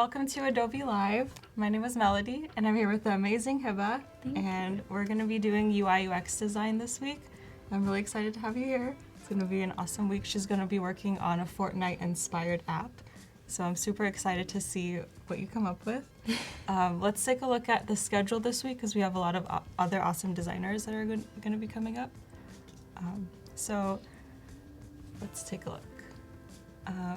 welcome to Adobe Live. My name is Melody, and I'm here with the amazing HebaH, and we're going to be doing UI UX design this week. I'm really excited to have you here. It's going to be an awesome week. She's going to be working on a Fortnite-inspired app, so I'm super excited to see what you come up with. Let's take a look at the schedule this week, because we have a lot of other awesome designers that are going to be coming up. So let's take a look.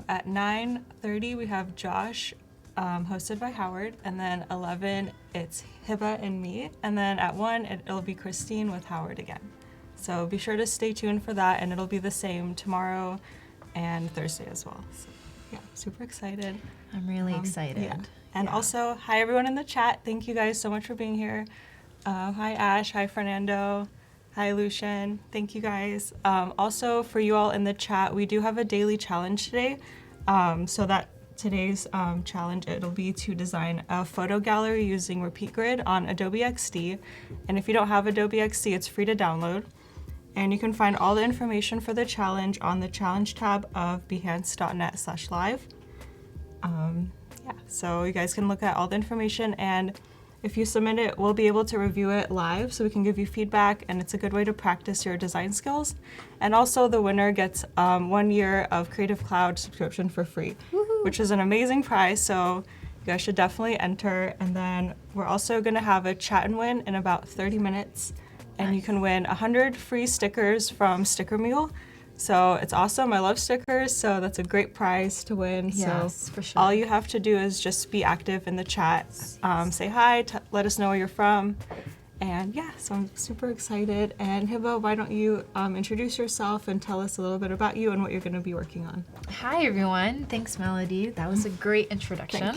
At 9:30 we have Josh, hosted by Howard, and then 11 it's HebaH and me, and then at 1 it'll be Christine with Howard again. So be sure to stay tuned for that, and it'll be the same tomorrow and Thursday as well. So, yeah, super excited. I'm really excited. Yeah. And also, hi everyone in the chat. Thank you guys so much for being here. Hi Ash, hi Fernando. Hi, Lucian. Thank you, guys. Also, for you all in the chat, we do have a daily challenge today. So that today's challenge, it'll be to design a photo gallery using Repeat Grid on Adobe XD. And if you don't have Adobe XD, it's free to download. And you can find all the information for the challenge on the challenge tab of behance.net/live. Yeah, so you guys can look at all the information, and if you submit it, we'll be able to review it live so we can give you feedback, and it's a good way to practice your design skills. And also the winner gets 1 year of Creative Cloud subscription for free, which is an amazing prize, so you guys should definitely enter. And then we're also gonna have a chat and win in about 30 minutes, and you can win 100 free stickers from Sticker Mule. So it's awesome. I love stickers, so that's a great prize to win. Yes, so for sure. all you have to do is just be active in the chat, say hi, let us know where you're from, and yeah, so I'm super excited. And HebaH, why don't you introduce yourself and tell us a little bit about you and what you're going to be working on. Hi everyone. Thanks, Melody. That was a great introduction.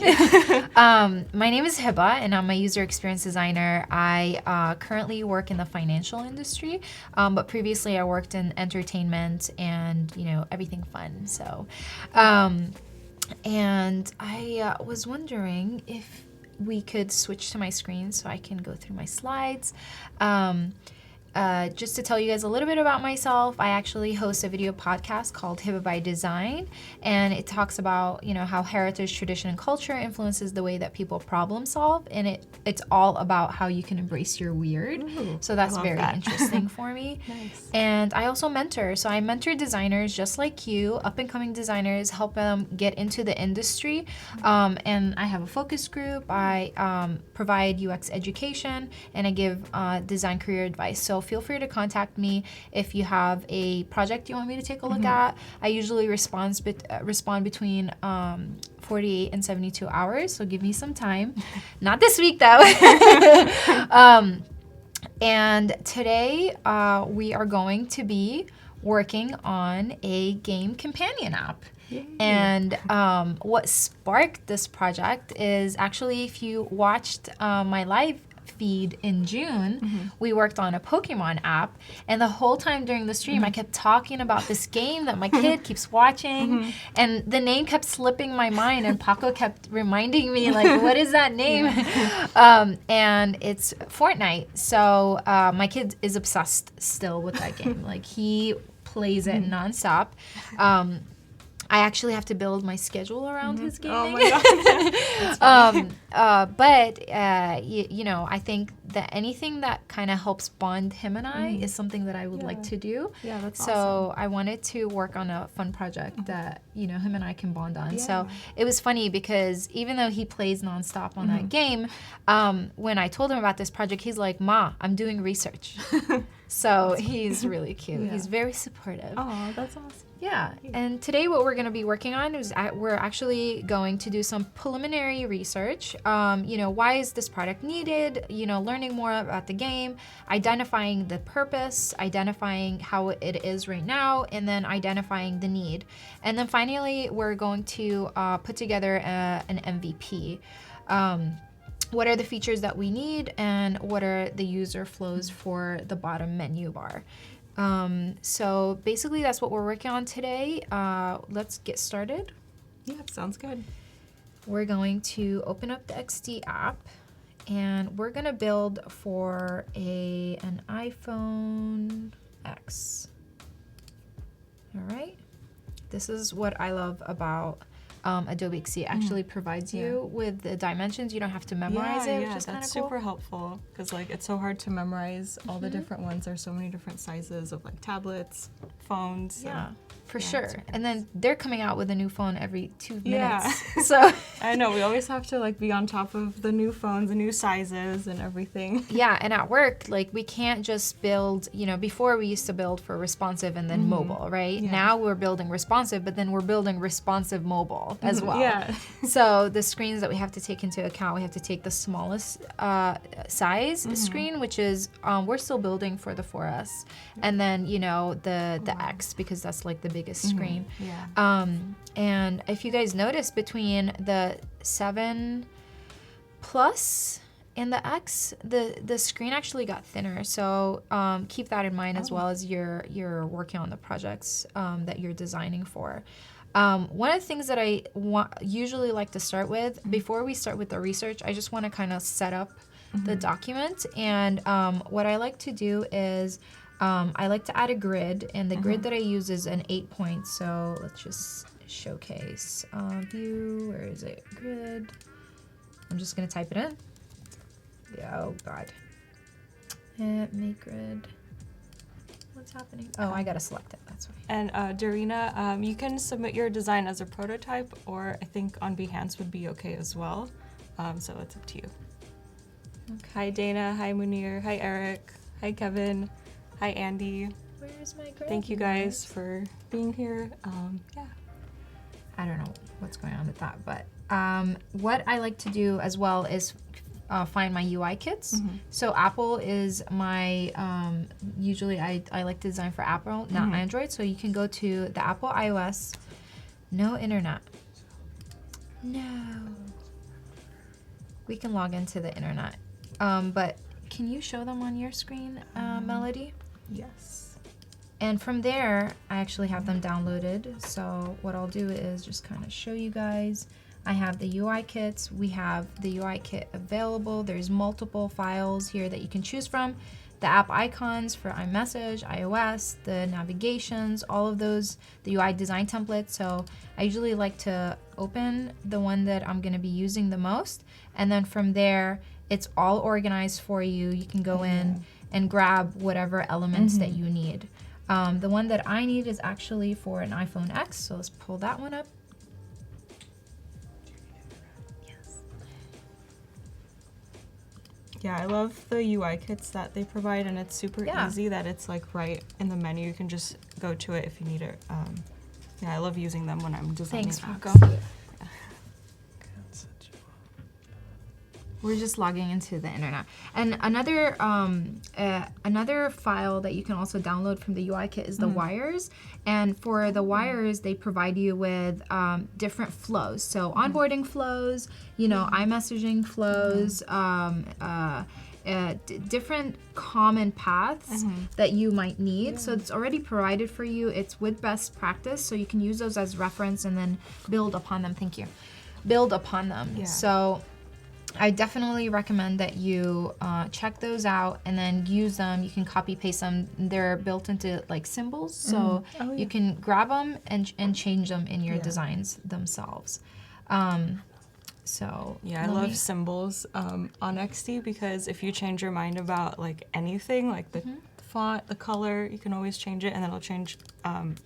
My name is HebaH, and I'm a user experience designer. I currently work in the financial industry, but previously I worked in entertainment and everything fun. So, and I was wondering if we could switch to my screen so I can go through my slides. Just to tell you guys a little bit about myself, I actually host a video podcast called HebaH by Design, and it talks about how heritage, tradition, and culture influences the way that people problem solve, and it's all about how you can embrace your weird. Ooh, so that's very interesting for me. Nice. And I also mentor, so I mentor designers just like you, up and coming designers, help them get into the industry. And I have a focus group. I provide UX education, and I give design career advice. So feel free to contact me if you have a project you want me to take a look at. I usually respond between 48 and 72 hours, so give me some time. Not this week though. And today we are going to be working on a game companion app. Yay. And what sparked this project is actually, if you watched my live feed in June, we worked on a Pokemon app, and the whole time during the stream I kept talking about this game that my kid keeps watching, and the name kept slipping my mind, and Paco kept reminding me, like, what is that name? And it's Fortnite. So my kid is obsessed still with that game. Like, he plays it nonstop. I actually have to build my schedule around his gaming. Oh my God. But I think that anything that kind of helps bond him and I is something that I would like to do. Yeah, that's so awesome. I wanted to work on a fun project that him and I can bond on. So it was funny because even though he plays nonstop on that game, when I told him about this project, he's like, "Ma, I'm doing research." So he's really cute. Yeah. He's very supportive. Oh, that's awesome. Yeah, and today what we're going to be working on is we're actually going to do some preliminary research. Why is this product needed? Learning more about the game, identifying the purpose, identifying how it is right now, and then identifying the need. And then finally, we're going to put together an MVP. What are the features that we need, and what are the user flows for the bottom menu bar? So basically that's what we're working on today. Let's get started. Yeah, sounds good. We're going to open up the XD app, and we're gonna build for an iPhone X. All right. This is what I love about Adobe XD actually provides you with the dimensions. You don't have to memorize it, which is kind of that's cool. super helpful because like it's so hard to memorize all the different ones. There's so many different sizes of like tablets, phones. So, Yeah, for yeah, sure. it's And then they're coming out with a new phone every 2 Yeah. minutes. So I know we always have to like be on top of the new phones, the new sizes, and everything. yeah, and at work, like we can't just build, you know, before we used to build for responsive and then mobile, right? Yeah. Now we're building responsive, but then we're building responsive mobile as well. Yeah. So the screens that we have to take into account, we have to take the smallest size screen, which is, we're still building for the 4S. And then, you know, the X, because that's like the biggest screen. Yeah. And if you guys notice between the 7 Plus and the X, the screen actually got thinner. So keep that in mind as well as you're working on the projects that you're designing for. One of the things that I usually like to start with, before we start with the research, I just want to kind of set up the document. And what I like to do is I like to add a grid, and the grid that I use is an 8 point. So let's just showcase view. Where is it? Grid. I'm just gonna type it in. Yeah, oh God. Make grid. What's happening? Oh, I gotta select it. That's why. And Darina, you can submit your design as a prototype, or I think on Behance would be okay as well. So it's up to you. Okay. Hi Dana. Hi Munir. Hi Eric. Hi Kevin. Hi Andy. Where's my grid? Thank you guys for being here. Yeah. I don't know what's going on with that, but what I like to do as well is find my UI kits. So Apple is my, usually I like to design for Apple, not Android. So you can go to the Apple iOS. No internet. No. We can log into the internet. But can you show them on your screen, Melody? Yes. And from there, I actually have them downloaded. So what I'll do is just kind of show you guys. I have the UI kits. We have the UI kit available. There's multiple files here that you can choose from. The app icons for iMessage, iOS, the navigations, all of those, the UI design templates. So I usually like to open the one that I'm gonna be using the most. And then from there, it's all organized for you. You can go in and grab whatever elements that you need. The one that I need is actually for an iPhone X, so let's pull that one up. Yes. Yeah, I love the UI kits that they provide, and it's super easy that it's like right in the menu. You can just go to it if you need it. Yeah, I love using them when I'm designing Thanks, apps. Marco. We're just logging into the internet. And another file that you can also download from the UI kit is the wires. And for the wires, they provide you with different flows. So onboarding flows, you know, iMessaging flows, different common paths that you might need. So it's already provided for you. It's with best practice, so you can use those as reference and then build upon them. Thank you. Build upon them. Yeah. So I definitely recommend that you check those out and then use them. You can copy paste them. They're built into like symbols, so you can grab them and change them in your designs themselves. So yeah, I love symbols on XD because if you change your mind about like anything, like the font, the color, you can always change it, and then it'll change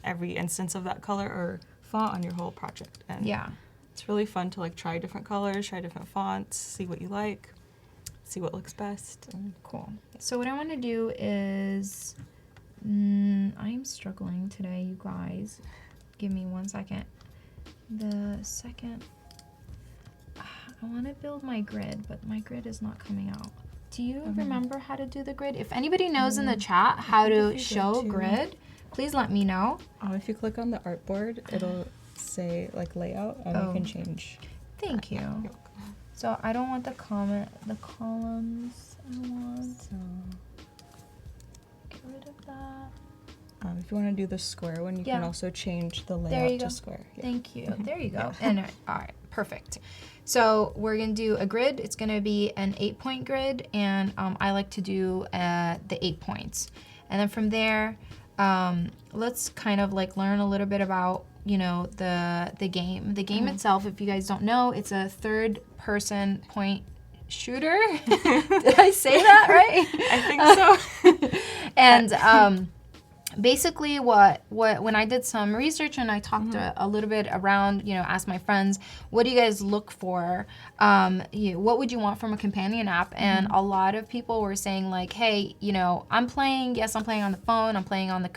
every instance of that color or font on your whole project. And yeah. it's really fun to like try different colors, try different fonts, see what you like, see what looks best. Cool. So what I want to do is, I'm struggling today, you guys. Give me 1 second. The second, I want to build my grid, but my grid is not coming out. Do you remember how to do the grid? If anybody knows in the chat how to show grid, please let me know. If you click on the artboard, it'll say like layout, and you can change. Thank you. You're welcome. So I don't want the columns. I want So get rid of that. if you want to do the square one, you can also change the There you layout go. to square. Yeah. Thank you. There you go. And all right, perfect. So we're gonna do a grid. It's gonna be an 8-point grid, and I like to do the 8 points. And then from there, let's kind of like learn a little bit about you know, the game. The game itself, if you guys don't know, it's a third-person point shooter. Did I say that right? I think so. And basically what when I did some research and I talked a little bit around, you know, asked my friends, what do you guys look for? What would you want from a companion app? And a lot of people were saying like, hey, you know, I'm playing on the phone, I'm playing on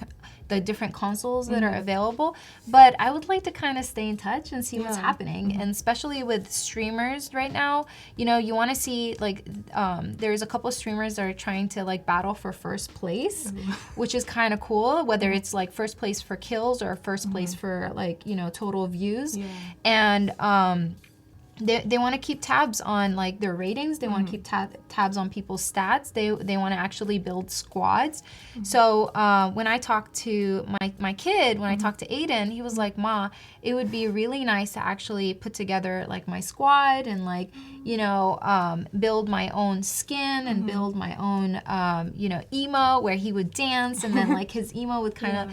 the different consoles that are available, but I would like to kind of stay in touch and see what's happening. And especially with streamers right now, you know, you want to see like there's a couple of streamers that are trying to like battle for first place, which is kind of cool, whether it's like first place for kills or first place for like, you know, total views. And they want to keep tabs on like their ratings. They want to keep tabs on people's stats. They want to actually build squads. So when I talked to my kid, when I talked to Aiden, he was like, "Ma, it would be really nice to actually put together like my squad and like, you know, build my own skin and build my own, you know, emo where he would dance and then like his emo would kind of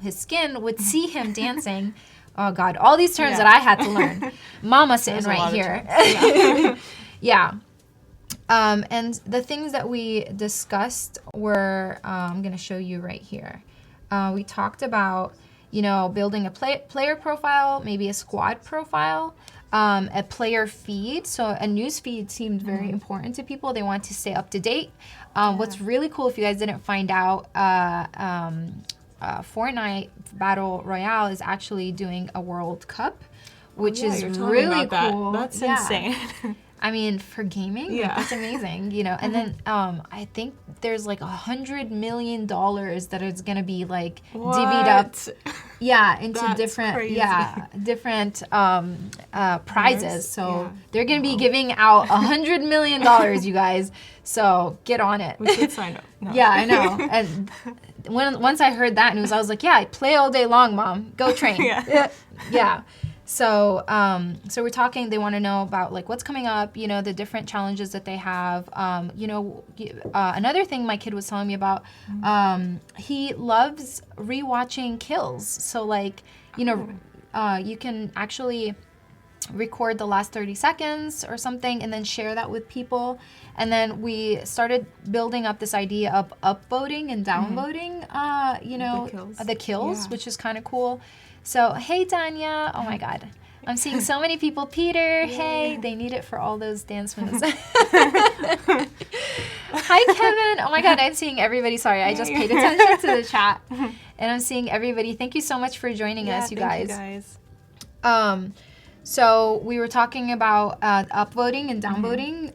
his skin would see him dancing." Oh God, all these terms that I had to learn. Mama sitting right here. And the things that we discussed were, I'm gonna show you right here. We talked about, you know, building a player profile, maybe a squad profile, a player feed. So a news feed seemed very important to people. They want to stay up to date. What's really cool, if you guys didn't find out, Fortnite Battle Royale is actually doing a World Cup, which is really cool. That's insane. I mean, for gaming, like, that's amazing, you know. And then I think there's like $100 million that is gonna be like divvied up, into different prizes. So they're gonna be giving out $100 million, you guys. So get on it. We should sign up. No. Yeah, I know. And once I heard that news, I was like, yeah, I play all day long, Mom. Go train. Yeah. So we're talking, they want to know about like what's coming up, you know, the different challenges that they have. You know, another thing my kid was telling me about, he loves rewatching kills. So like, you know, you can actually record the last 30 seconds or something and then share that with people. And then we started building up this idea of upvoting and downvoting, you know, the kills, which is kind of cool. So, hey, Tanya. Oh, my God. I'm seeing so many people. Peter, hey. They need it for all those dance moves. Hi, Kevin. Oh, my God. I'm seeing everybody. Sorry, I just paid attention to the chat. And I'm seeing everybody. Thank you so much for joining us, you guys. Thank you guys. So we were talking about upvoting and downvoting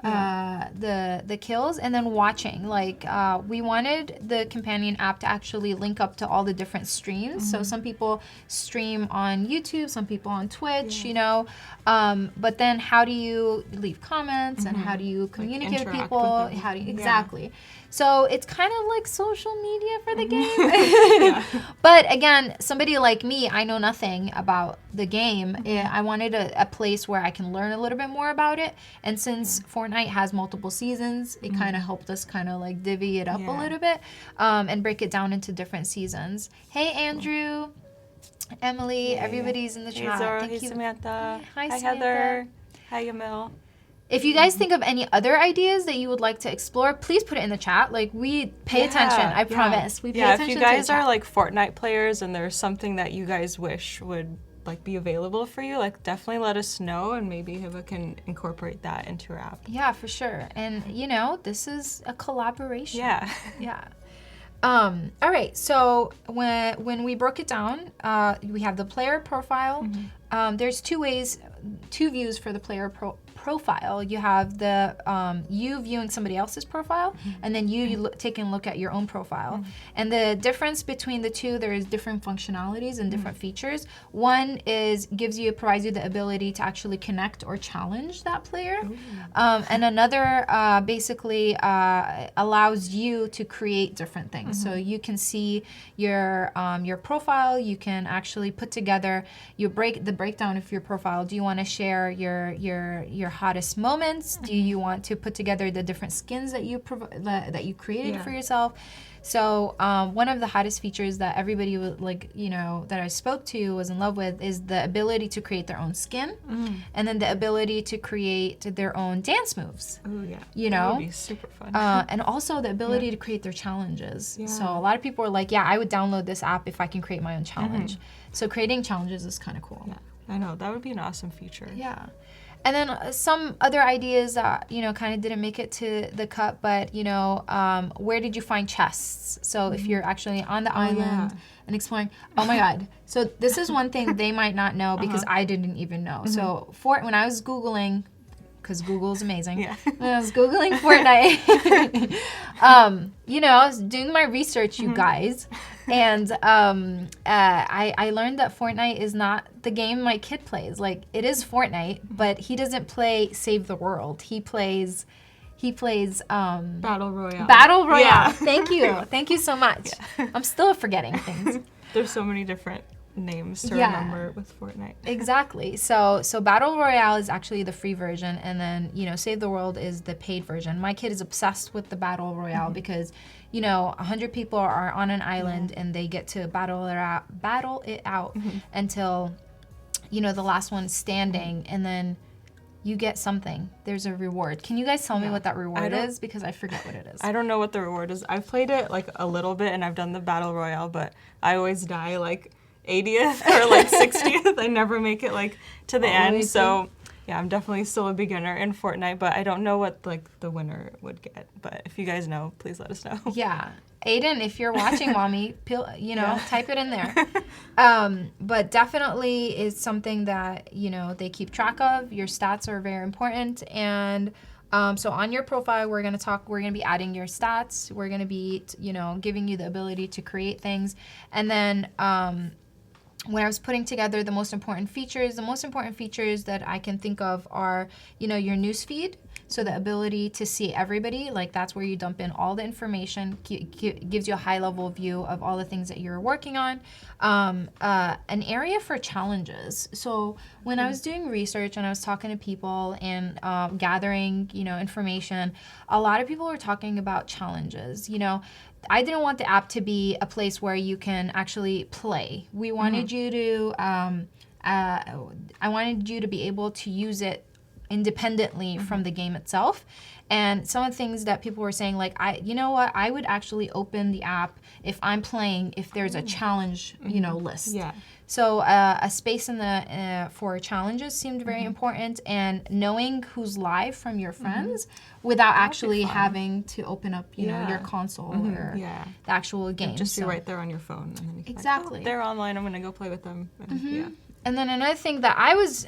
the kills, and then watching. Like we wanted the companion app to actually link up to all the different streams. So some people stream on YouTube, some people on Twitch, you know. But then how do you leave comments and how do you communicate with people? How do you exactly? So it's kind of like social media for the game. But again, somebody like me, I know nothing about the game. I wanted a place where I can learn a little bit more about it. And since Fortnite has multiple seasons, it kind of helped us kind of like divvy it up a little bit and break it down into different seasons. Hey, Andrew, Emily, everybody's in the chat. Zoro, Thank hey, you. Samantha. Hi, Heather. Hi, Emil. If you guys think of any other ideas that you would like to explore, please put it in the chat. Like, we pay attention, I promise. We pay attention if you to guys the chat. are like Fortnite players and there's something that you guys wish would like be available for you, like definitely let us know and maybe HebaH can incorporate that into our app. Yeah, for sure. And you know, this is a collaboration. Yeah. All right, so when we broke it down, we have the player profile. There's two views for the player profile. You have the you viewing somebody else's profile, and then you taking a look at your own profile. And the difference between the two, there is different functionalities and different features. One provides you the ability to actually connect or challenge that player, and another basically allows you to create different things. So you can see your profile. You can actually put together the breakdown of your profile. Do you want to share your hottest moments? Do you want to put together the different skins that you that you created for yourself? So one of the hottest features that everybody would that I spoke to was in love with is the ability to create their own skin, and then the ability to create their own dance moves. Oh yeah, that would be super fun. And also the ability to create their challenges. So a lot of people are like, yeah, I would download this app if I can create my own challenge. So creating challenges is kind of cool. Yeah, I know, that would be an awesome feature. Yeah. And then some other ideas that, kind of didn't make it to the cut, but, where did you find chests? So if you're actually on the island and exploring, oh my God. So this is one thing they might not know because I didn't even know. So when I was Googling, because Google is amazing. When I was Googling Fortnite, I was doing my research, you guys, and I learned that Fortnite is not the game my kid plays. Like, it is Fortnite, but he doesn't play Save the World. He plays Battle Royale. Battle Royale. Yeah. Thank you so much. I'm still forgetting things. There's so many different names to remember with Fortnite. Exactly. So Battle Royale is actually the free version, and then Save the World is the paid version. My kid is obsessed with the Battle Royale because 100 people are on an island and they get to battle it out until the last one standing, and then you get something. There's a reward. Can you guys tell me what that reward is? Because I forget what it is. I don't know what the reward is. I've played it like a little bit and I've done the Battle Royale, but I always die like 80th or like 60th. I never make it like to the end. So yeah, I'm definitely still a beginner in Fortnite, but I don't know what like the winner would get. But if you guys know, please let us know. Yeah. Aiden, if you're watching, mommy, type it in there. But definitely is something that, they keep track of. Your stats are very important. And so on your profile, we're going to be adding your stats. We're going to be, giving you the ability to create things. And then when I was putting together the most important features that I can think of are, your news feed. So the ability to see everybody, like that's where you dump in all the information, gives you a high-level view of all the things that you're working on. An area for challenges. So when I was doing research and I was talking to people and gathering, information, a lot of people were talking about challenges. I didn't want the app to be a place where you can actually play. We wanted you to, I wanted you to be able to use it independently from the game itself. And some of the things that people were saying, like, I would actually open the app if I'm playing, if there's a challenge, list. Yeah. So a space in the for challenges seemed very important, and knowing who's live from your friends without actually having to open up, your console or the actual game. Just be right there on your phone. And then you can exactly. They're online, I'm going to go play with them. And, And then another thing that I was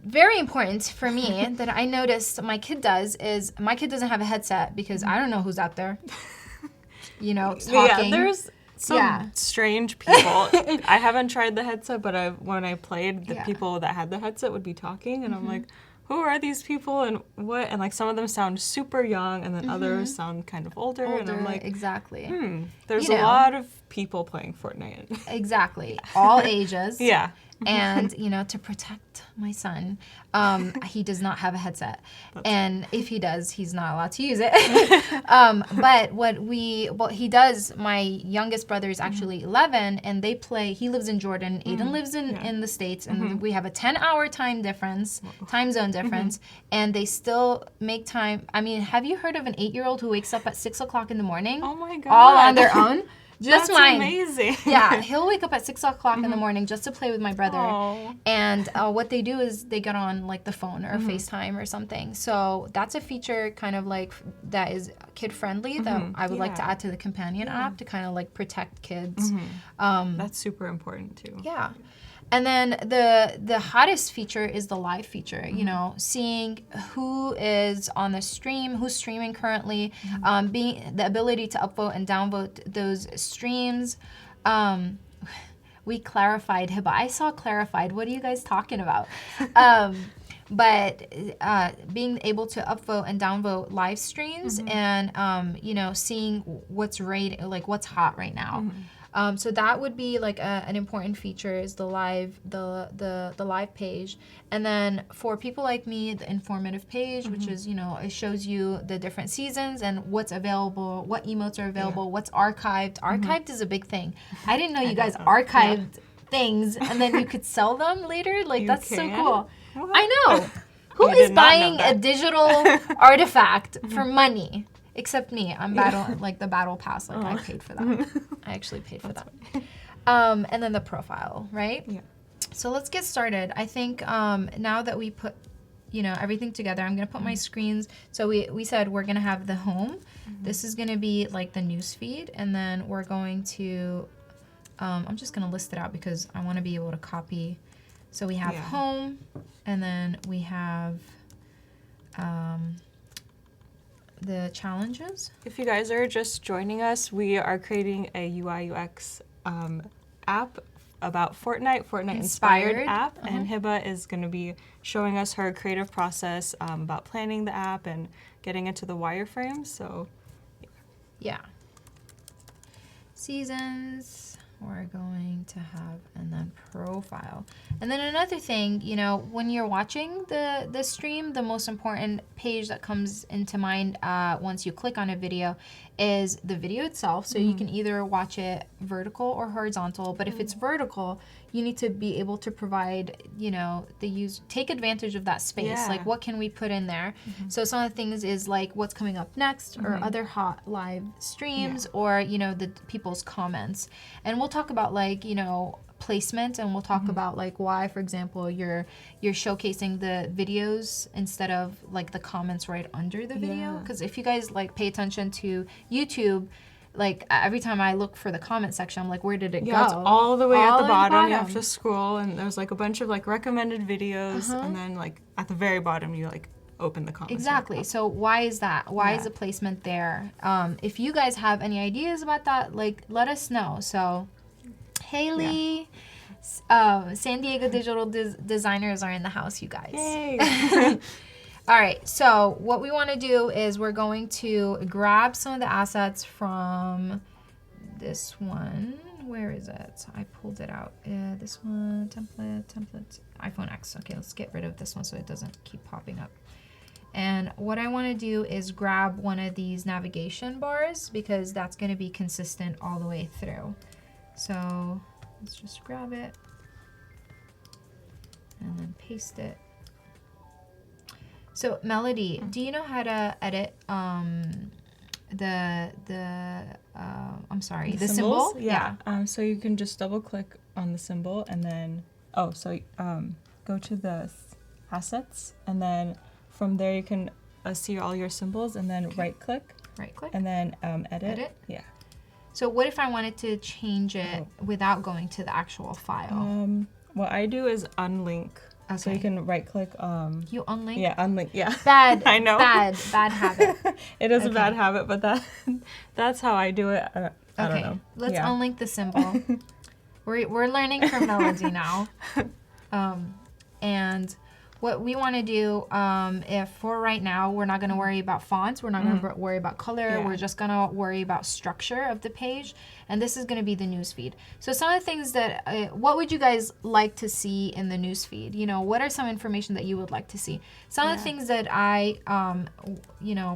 very important for me that I noticed my kid does is my kid doesn't have a headset because I don't know who's out there, talking. Yeah, there's some strange people. I haven't tried the headset, but when I played, the people that had the headset would be talking, and I'm like, who are these people and what? And like some of them sound super young, and then others sound kind of older, and I'm like, exactly. There's a lot of people playing Fortnite. Exactly, all ages. Yeah. And, to protect my son, he does not have a headset. And if he does, he's not allowed to use it. But what he does, my youngest brother is actually 11, and he lives in Jordan. Aiden lives in the States, and we have a 10-hour time zone difference, and they still make time. I mean, have you heard of an 8-year-old who wakes up at 6 o'clock in the morning? Oh my God. All on their own? Just That's mine. amazing. Yeah, he'll wake up at 6 o'clock in the morning just to play with my brother. Aww. And what they do is they get on like the phone or FaceTime or something. So that's a feature kind of like that is kid friendly that I would like to add to the companion app to kind of like protect kids. That's super important too. Yeah. And then the hottest feature is the live feature, seeing who is on the stream, who's streaming currently, being the ability to upvote and downvote those streams. We clarified HebaH. I saw clarified. What are you guys talking about? But being able to upvote and downvote live streams and, seeing what's what's hot right now. So that would be like an important feature is the live page. And then for people like me, the informative page, which is, it shows you the different seasons and what's available, what emotes are available, what's archived. Archived is a big thing. I didn't know you guys archived things and then you could sell them later. Like, that's so cool. What? I know. Who is buying a digital artifact for money? Except me. I'm like the battle pass. Like, I paid for that. I actually paid for that. And then the profile, right? Yeah. So let's get started. I think now that we put, everything together, I'm going to put my screens. So we said we're going to have the home. This is going to be like the news feed. And then we're going to, I'm just going to list it out because I want to be able to copy. So we have home, and then we have the challenges. If you guys are just joining us, we are creating a UI UX app about Fortnite inspired app, and HebaH is going to be showing us her creative process about planning the app and getting into the wireframes. So, yeah. Seasons. We're going to have, and then profile. And then another thing, when you're watching the stream, the most important page that comes into mind once you click on a video is the video itself. So you can either watch it vertical or horizontal, but if it's vertical, you need to be able to provide, take advantage of that space. Yeah. Like, what can we put in there? So some of the things is like what's coming up next or other hot live streams or, the people's comments. And we'll talk about like, placement, and we'll talk about like why, for example, you're showcasing the videos instead of like the comments right under the video. Because if you guys like pay attention to YouTube, like every time I look for the comment section, I'm like, where did it go? It's all the way at the bottom. You have to scroll, and there's like a bunch of like recommended videos, and then like at the very bottom you like open the comments. Exactly. So why is that? Why is the placement there? If you guys have any ideas about that, like let us know. So Haley, San Diego digital designers are in the house, you guys. Yay. All right, so what we want to do is we're going to grab some of the assets from this one. Where is it? I pulled it out. This one, template, iPhone X. Okay, let's get rid of this one so it doesn't keep popping up. And what I want to do is grab one of these navigation bars because that's going to be consistent all the way through. So let's just grab it and then paste it. So Melody, do you know how to edit the symbol? Yeah. So you can just double click on the symbol and then go to the assets, and then from there you can see all your symbols, and then right click and then edit. Yeah. So what if I wanted to change it without going to the actual file? What I do is unlink. Okay. So you can right click. You unlink? Yeah, unlink. Yeah. Bad. I know. Bad habit. It is a bad habit, but that's how I do it. I don't know. Let's unlink the symbol. We're learning from Melody now. And what we want to do, if for right now, we're not going to worry about fonts, we're not going to worry about color, we're just going to worry about structure of the page, and this is going to be the newsfeed. So some of the things that, what would you guys like to see in the newsfeed? What are some information that you would like to see? Some of the things that I,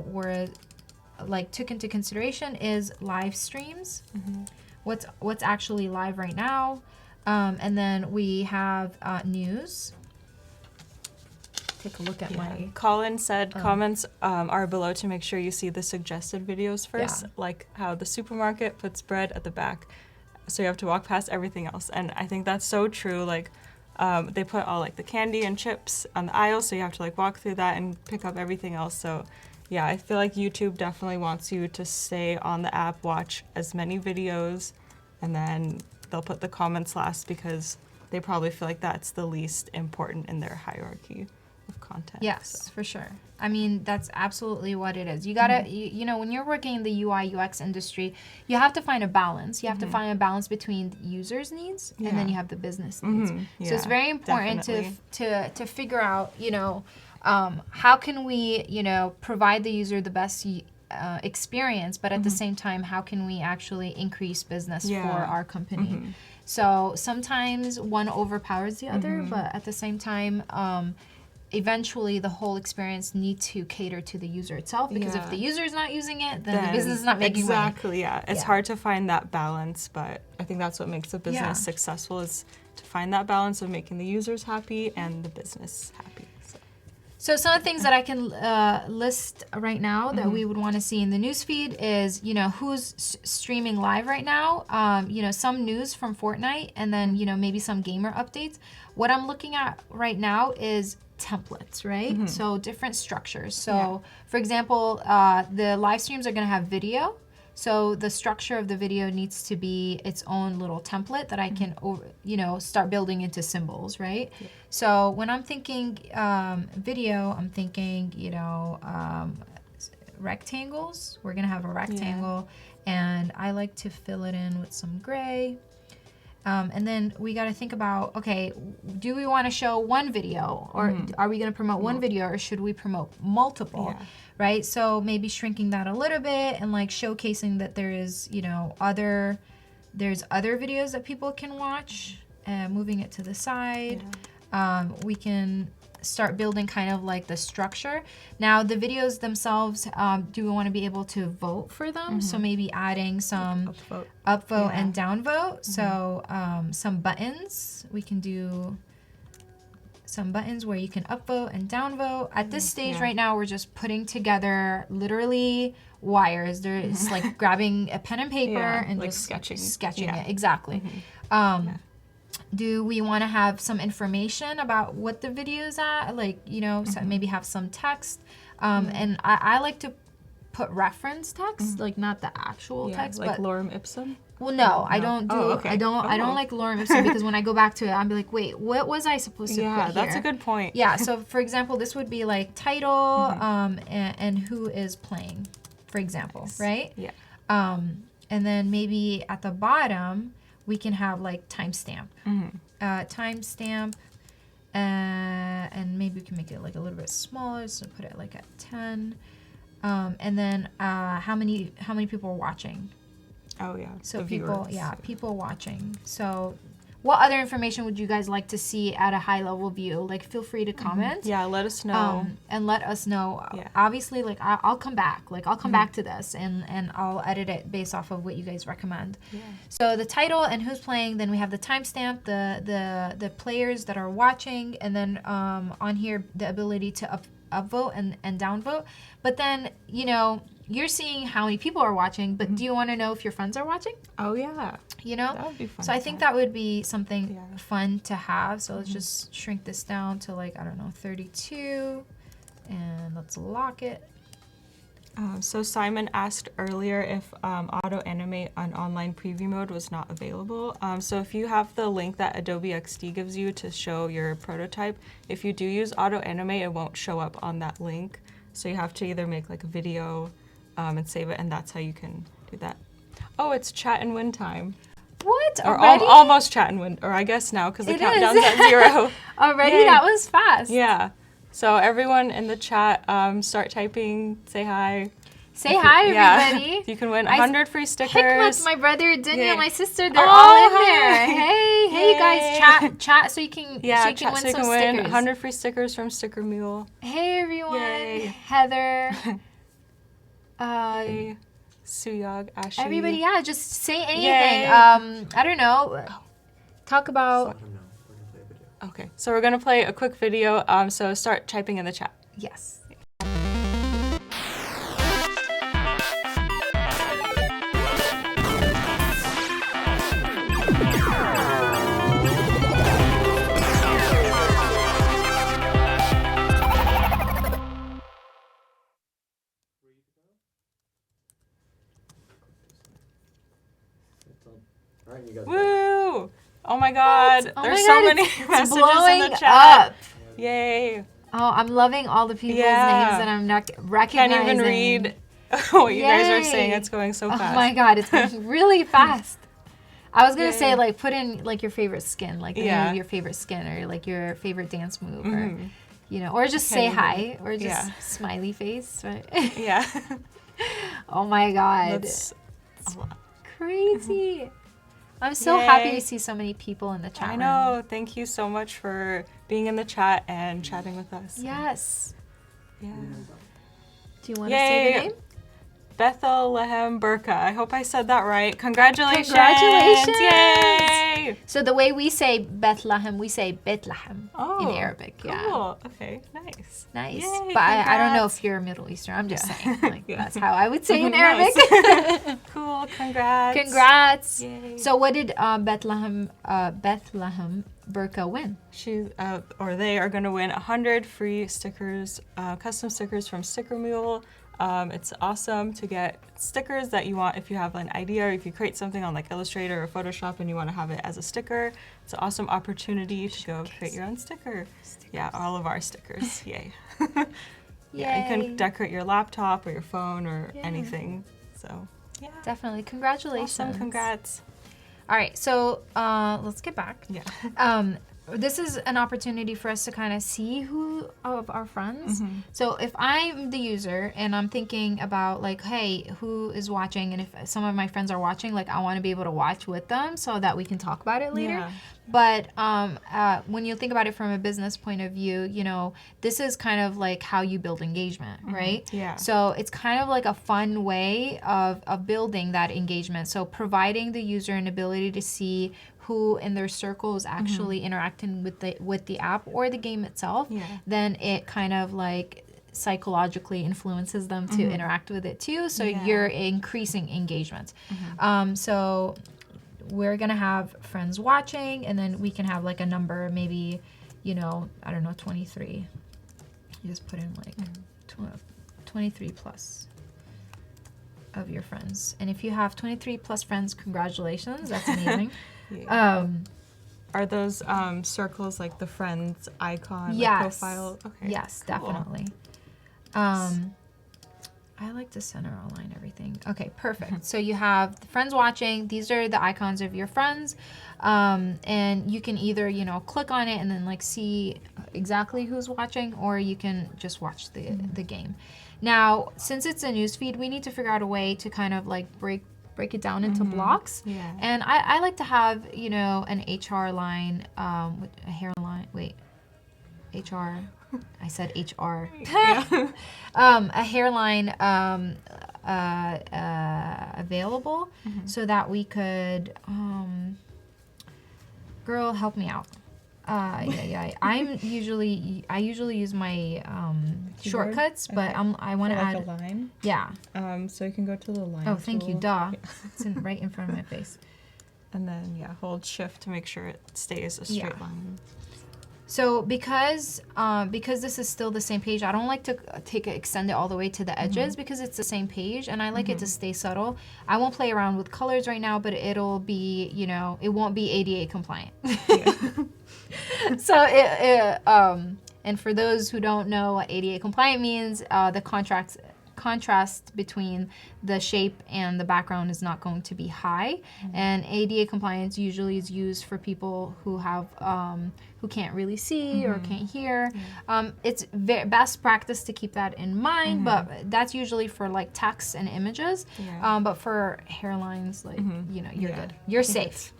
were took into consideration is live streams, what's actually live right now, and then we have news. Take a look at my... Colin said comments are below to make sure you see the suggested videos first, like how the supermarket puts bread at the back, so you have to walk past everything else. And I think that's so true. Like they put all like the candy and chips on the aisle, so you have to like walk through that and pick up everything else. So yeah, I feel like YouTube definitely wants you to stay on the app, watch as many videos, and then they'll put the comments last because they probably feel like that's the least important in their hierarchy of content. Yes, for sure. I mean, that's absolutely what it is. You gotta, when you're working in the UI UX industry, you have to find a balance. You have to find a balance between the user's needs and then you have the business needs. So it's very important to figure out, how can we, provide the user the best experience, but at the same time, how can we actually increase business for our company? Mm-hmm. So sometimes one overpowers the other, but at the same time, eventually the whole experience needs to cater to the user itself, because if the user is not using it, then the business is not making money. Exactly, yeah. It's hard to find that balance, but I think that's what makes a business successful, is to find that balance of making the users happy and the business happy. So some of the things that I can list right now that we would want to see in the newsfeed is, you know, who's streaming live right now, you know, some news from Fortnite, and then, you know, maybe some gamer updates. What I'm looking at right now is templates, right? So different structures. So for example, the live streams are going to have video. So the structure of the video needs to be its own little template that I can, you know, start building into symbols, right? Yeah. So when I'm thinking video, I'm thinking, you know, rectangles. We're going to have a rectangle, and I like to fill it in with some gray. And then we got to think about, okay, do we want to show one video, or are we going to promote one video, or should we promote multiple, right? So maybe shrinking that a little bit and like showcasing that there is, you know, there's other videos that people can watch, and moving it to the side. We can start building kind of like the structure. Now the videos themselves, do we want to be able to vote for them? So maybe adding some upvote and downvote. So some buttons, we can do some buttons where you can upvote and downvote. At this stage right now, we're just putting together literally wires. There's like grabbing a pen and paper and like just sketching it. Exactly. Do we want to have some information about what the video is at? Like, you know, so maybe have some text. And I like to put reference text, like not the actual text, like but lorem ipsum. well, no, I don't do. Oh, okay. I don't like lorem ipsum, because when I go back to it, I'll be like, wait, what was I supposed to put here? Yeah, that's a good point. Yeah. So for example, this would be like title, and who is playing, for example, right? Yeah. And then maybe at the bottom, we can have like timestamp, timestamp, and maybe we can make it like a little bit smaller, so put it like at 10, and then how many people are watching? Oh yeah. So people watching. So what other information would you guys like to see at a high level view? Like, feel free to comment. Yeah, let us know. And let us know. Obviously, like I'll come back. Like I'll come back to this, and I'll edit it based off of what you guys recommend. So the title and who's playing. Then we have the timestamp, the players that are watching, and then on here the ability to upvote and downvote. But then, you know, you're seeing how many people are watching, but do you want to know if your friends are watching? Oh yeah. You know? That would be fun. So I think that would be something fun to have. So let's just shrink this down to like, I don't know, 32. And let's lock it. So Simon asked earlier if auto animate on online preview mode was not available. So if you have the link that Adobe XD gives you to show your prototype, if you do use auto animate, it won't show up on that link. So you have to either make like a video and save it, and that's how you can do that. Oh, it's chat and win time. What? Or Already? almost chat and win, or I guess now, because the countdown's at 0. Already? Yay. That was fast. Yeah. So everyone in the chat, start typing, say hi. Say hi, everybody. You can win 100 free stickers. Hikmat, my brother, Dunya, my sister, they're all in there. Hey, you guys, chat so you can, win some stickers. 100 free stickers from Sticker Mule. Hey, everyone. Yay. Heather. Hey, Suyog, Ashley. Everybody, just say anything. Yay. I don't know. Talk about. Okay, so we're gonna play a quick video. So start typing in the chat. Yes. Woo! Oh my God! Oh There's my so God, many it's messages blowing in the chat. Up. Yay! Oh, I'm loving all the people's names that I'm not recognizing. Can't even read what you guys are saying. It's going so fast. Oh my God, it's going really fast. I was gonna say, like, put in like your favorite skin, like the name of your favorite skin, or like your favorite dance move, or you know, or just say hi, or just smiley face, right? Yeah. Oh my God. That's a lot. Crazy. I'm so happy Yay. to see so many people in the chat I room. know. Thank you so much for being in the chat and chatting with us. Yes. Yeah. Do you want to say the Yay. name? Bethlehem Burka. I hope I said that right. Congratulations. Congratulations. Yay. So the way we say Bethlehem, we say Bethlehem in Arabic. Cool. Yeah. Okay, nice. Nice. Yay, but I don't know congrats. if you're Middle Eastern. I'm just Yeah. saying. Like, Yeah. That's how I would say in Nice. Arabic. Cool. Congrats. Congrats. Yay. So what did Bethlehem Burka win? They are going to win 100 free stickers, custom stickers from Sticker Mule. It's awesome to get stickers that you want if you have an idea or if you create something on like Illustrator or Photoshop and you want to have it as a sticker. It's an awesome opportunity to go create your own sticker. Yeah, all of our stickers. Yay. Yeah, you Yay. can decorate your laptop or your phone or Yeah. anything. So, yeah. Definitely. Congratulations. Awesome. Congrats. All right. So let's get back. Yeah. This is an opportunity for us to kind of see who of our friends. Mm-hmm. So if I'm the user and I'm thinking about like, hey, who is watching? And if some of my friends are watching, like I want to be able to watch with them so that we can talk about it later. Yeah. But when you think about it from a business point of view, you know, this is kind of like how you build engagement, right? Yeah. So it's kind of like a fun way of building that engagement. So providing the user an ability to see who in their circle is actually interacting with the app or the game itself, then it kind of like psychologically influences them to interact with it too. So you're increasing engagement. So we're gonna have friends watching, and then we can have like a number, maybe, you know, I don't know, 23. You just put in like 23 plus of your friends. And if you have 23 plus friends, congratulations, that's amazing. Are those circles like the friends icon, Yes. like profile? Okay. Yes, cool. definitely. I like to center align everything. Okay, perfect. So you have the friends watching. These are the icons of your friends. And you can either, you know, click on it and then like see exactly who's watching, or you can just watch the game. Now, since it's a newsfeed, we need to figure out a way to kind of like break it down into blocks. Yeah. And I like to have, you know, an HR line, with a hairline. Wait, HR. I said HR. A hairline available so that we could. Girl, help me out. I usually use my shortcuts, but I want to add a line. Yeah. So you can go to the line. Oh, thank you. tool. Duh. It's right in front of my face. And then hold Shift to make sure it stays a straight line. So because this is still the same page, I don't like to extend it all the way to the edges because it's the same page, and I like it to stay subtle. I won't play around with colors right now, but it'll be, you know, it won't be ADA compliant. So and for those who don't know what ADA compliant means, the contrast between the shape and the background is not going to be high, and ADA compliance usually is used for people who have who can't really see or can't hear. It's best practice to keep that in mind, but that's usually for like text and images. But for hairlines, like you know, you're good, you're safe.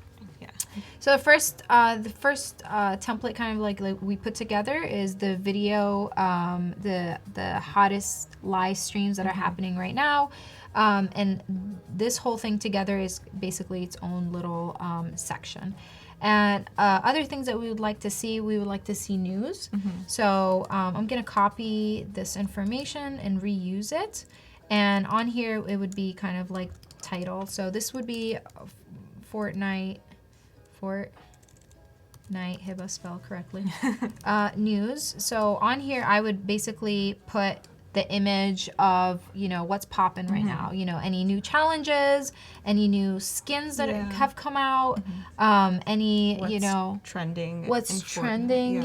So the first template kind of like we put together is the video, the hottest live streams that are happening right now, and this whole thing together is basically its own little section. And other things that we would like to see news. So I'm gonna copy this information and reuse it, and on here it would be kind of like title. So this would be Fortnite, HebaH spelled correctly, news. So on here I would basically put the image of, you know, what's popping right now, you know, any new challenges, any new skins that have come out, any, What's you know, trending. What's trending,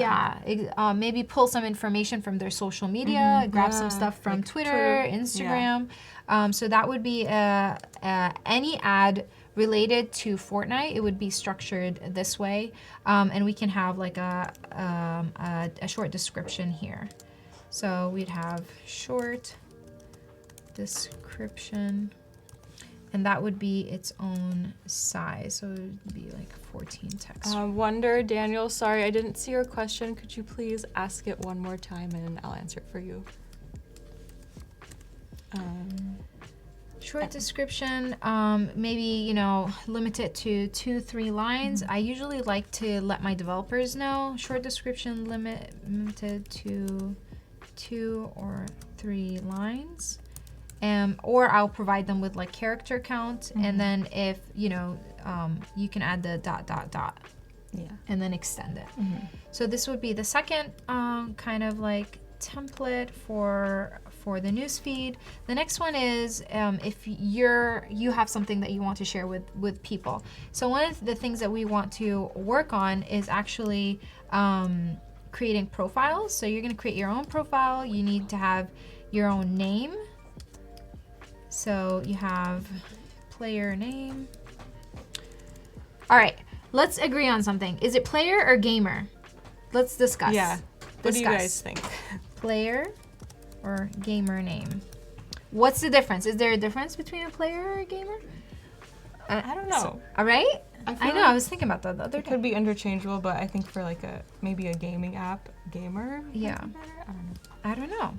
maybe pull some information from their social media, grab some stuff from like Twitter, Instagram. So that would be any ad related to Fortnite. It would be structured this way, and we can have like a short description here. So we'd have short description. And that would be its own size. So it would be like 14 text. Wonder, Daniel, sorry, I didn't see your question. Could you please ask it one more time and I'll answer it for you? Short description, maybe, you know, limit it to 2-3 lines. I usually like to let my developers know. Short description limited to 2 or 3 lines. Or I'll provide them with like character count, and then if, you know, you can add the ... Yeah. And then extend it. So this would be the second kind of like template for the newsfeed. The next one is if you have something that you want to share with people. So one of the things that we want to work on is actually creating profiles. So you're going to create your own profile. You need to have your own name. So you have player name. All right, let's agree on something. Is it player or gamer? Let's discuss. Yeah. What do you guys think? Player or gamer name? What's the difference? Is there a difference between a player or a gamer? I don't know. All right. I know. like I was thinking about that the other It day. could be interchangeable, but I think for like maybe a gaming app, gamer. might Yeah. be better. I don't know. I don't know.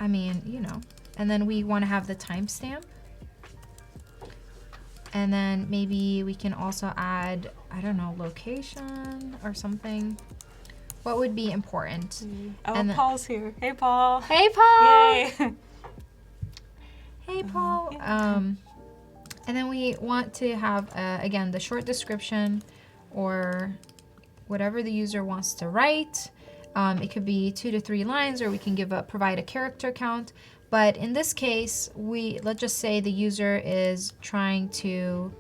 I mean, you know. And then we want to have the timestamp. And then maybe we can also add, I don't know, location or something. What would be important? Oh, And then- Paul's here. Hey, Paul. Hey, Paul. Yay. Hey, Paul. And then we want to have, again, the short description or whatever the user wants to write. It could be 2 to 3 lines, or we can provide a character count. But in this case, let's just say the user is trying to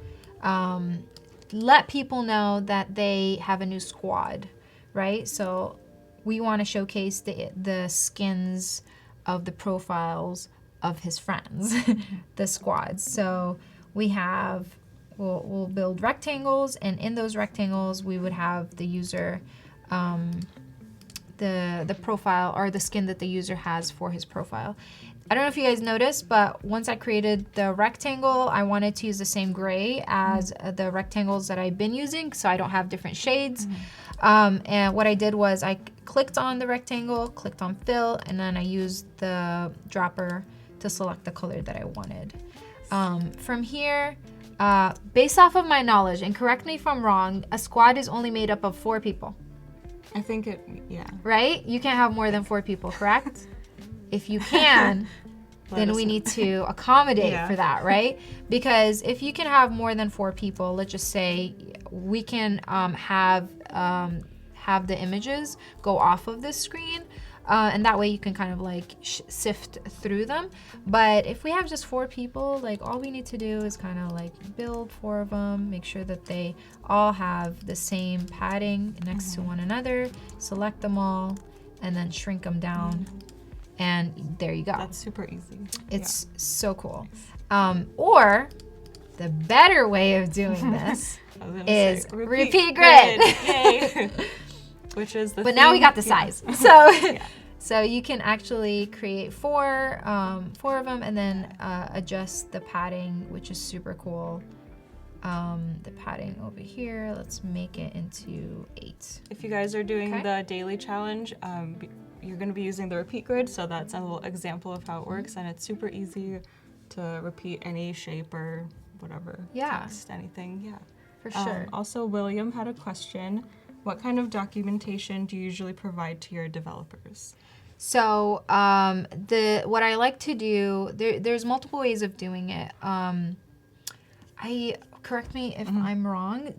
let people know that they have a new squad, right? So we want to showcase the skins of the profiles of his friends, the squads. So we'll build rectangles, and in those rectangles we would have the user, the profile or the skin that the user has for his profile. I don't know if you guys noticed, but once I created the rectangle, I wanted to use the same gray as the rectangles that I've been using, so I don't have different shades. And what I did was I clicked on the rectangle, clicked on fill, and then I used the dropper to select the color that I wanted. From here, based off of my knowledge, and correct me if I'm wrong, a squad is only made up of 4 people. I think yeah. Right? You can't have more than 4 people, correct? If you can, then we need to accommodate for that, right? Because if you can have more than 4 people, let's just say we can have the images go off of this screen, and that way you can kind of like sift through them. But if we have just 4 people, like all we need to do is kind of like build 4 of them, make sure that they all have the same padding next to one another, select them all, and then shrink them down. And there you go. That's super easy. It's so cool. Or the better way of doing this is repeat grid. Yay. Which is the But now we got the size. So so you can actually create 4 of them, and then adjust the padding, which is super cool. The padding over here, let's make it into 8. If you guys are doing the daily challenge, you're going to be using the repeat grid, so that's a little example of how it works, and it's super easy to repeat any shape or whatever. Text, anything. Yeah, for sure. Also, William had a question. What kind of documentation do you usually provide to your developers? So what I like to do, there's multiple ways of doing it. Correct me if I'm wrong.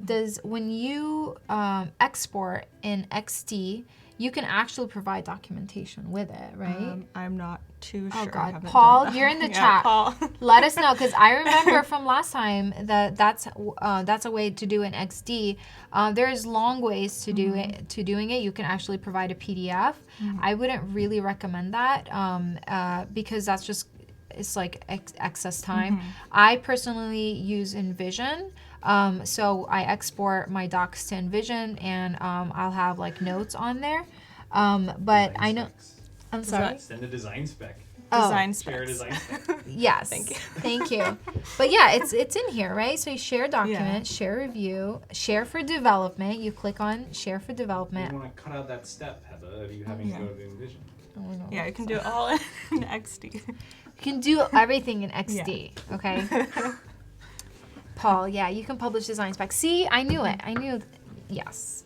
When you export in XD, you can actually provide documentation with it, right? I'm not too sure. Oh God, Paul, you're in the chat. Paul. Let us know, because I remember from last time that's a way to do in XD. There's long ways to do it. To doing it, you can actually provide a PDF. I wouldn't really recommend that because that's just it's like excess time. I personally use InVision. So I export my docs to InVision, and I'll have like notes on there. But I know, I'm sorry. Send a design spec. design Share specs. design spec. Yes. Thank you. Thank you. But yeah, it's in here, right? So you share document, share review, share for development. You click on share for You development. want to cut out that step, Heba, of you having to go to InVision. Oh, no. Yeah, you can do it all in XD. You can do everything in XD, okay? Paul, yeah, you can publish design specs. See, I knew it. I knew, yes.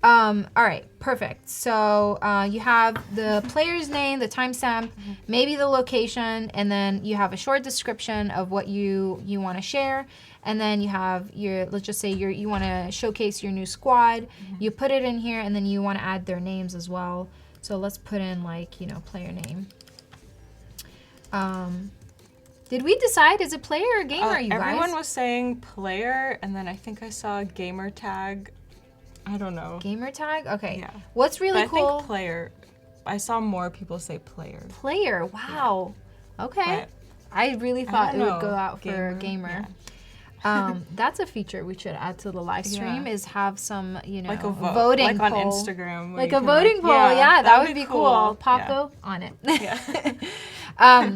All right, perfect. So you have the player's name, the timestamp, maybe the location, and then you have a short description of what you want to share. And then you have your, let's just say you want to showcase your new squad. You put it in here, and then you want to add their names as well. So let's put in like, player name. Did we decide is it player or gamer, you guys? Everyone was saying player, and then I think I saw gamer tag. I don't know. Gamer tag? Okay. Yeah. What's really But I cool? think player. I saw more people say player. Player. Wow. Okay. But I really thought it don't would go know. out for gamer. That's a feature we should add to the live stream is have some, Like a voting like on poll. Instagram. where Like you a can, voting poll. Yeah, that would be cool. Pop Yeah. vote on it. Yeah.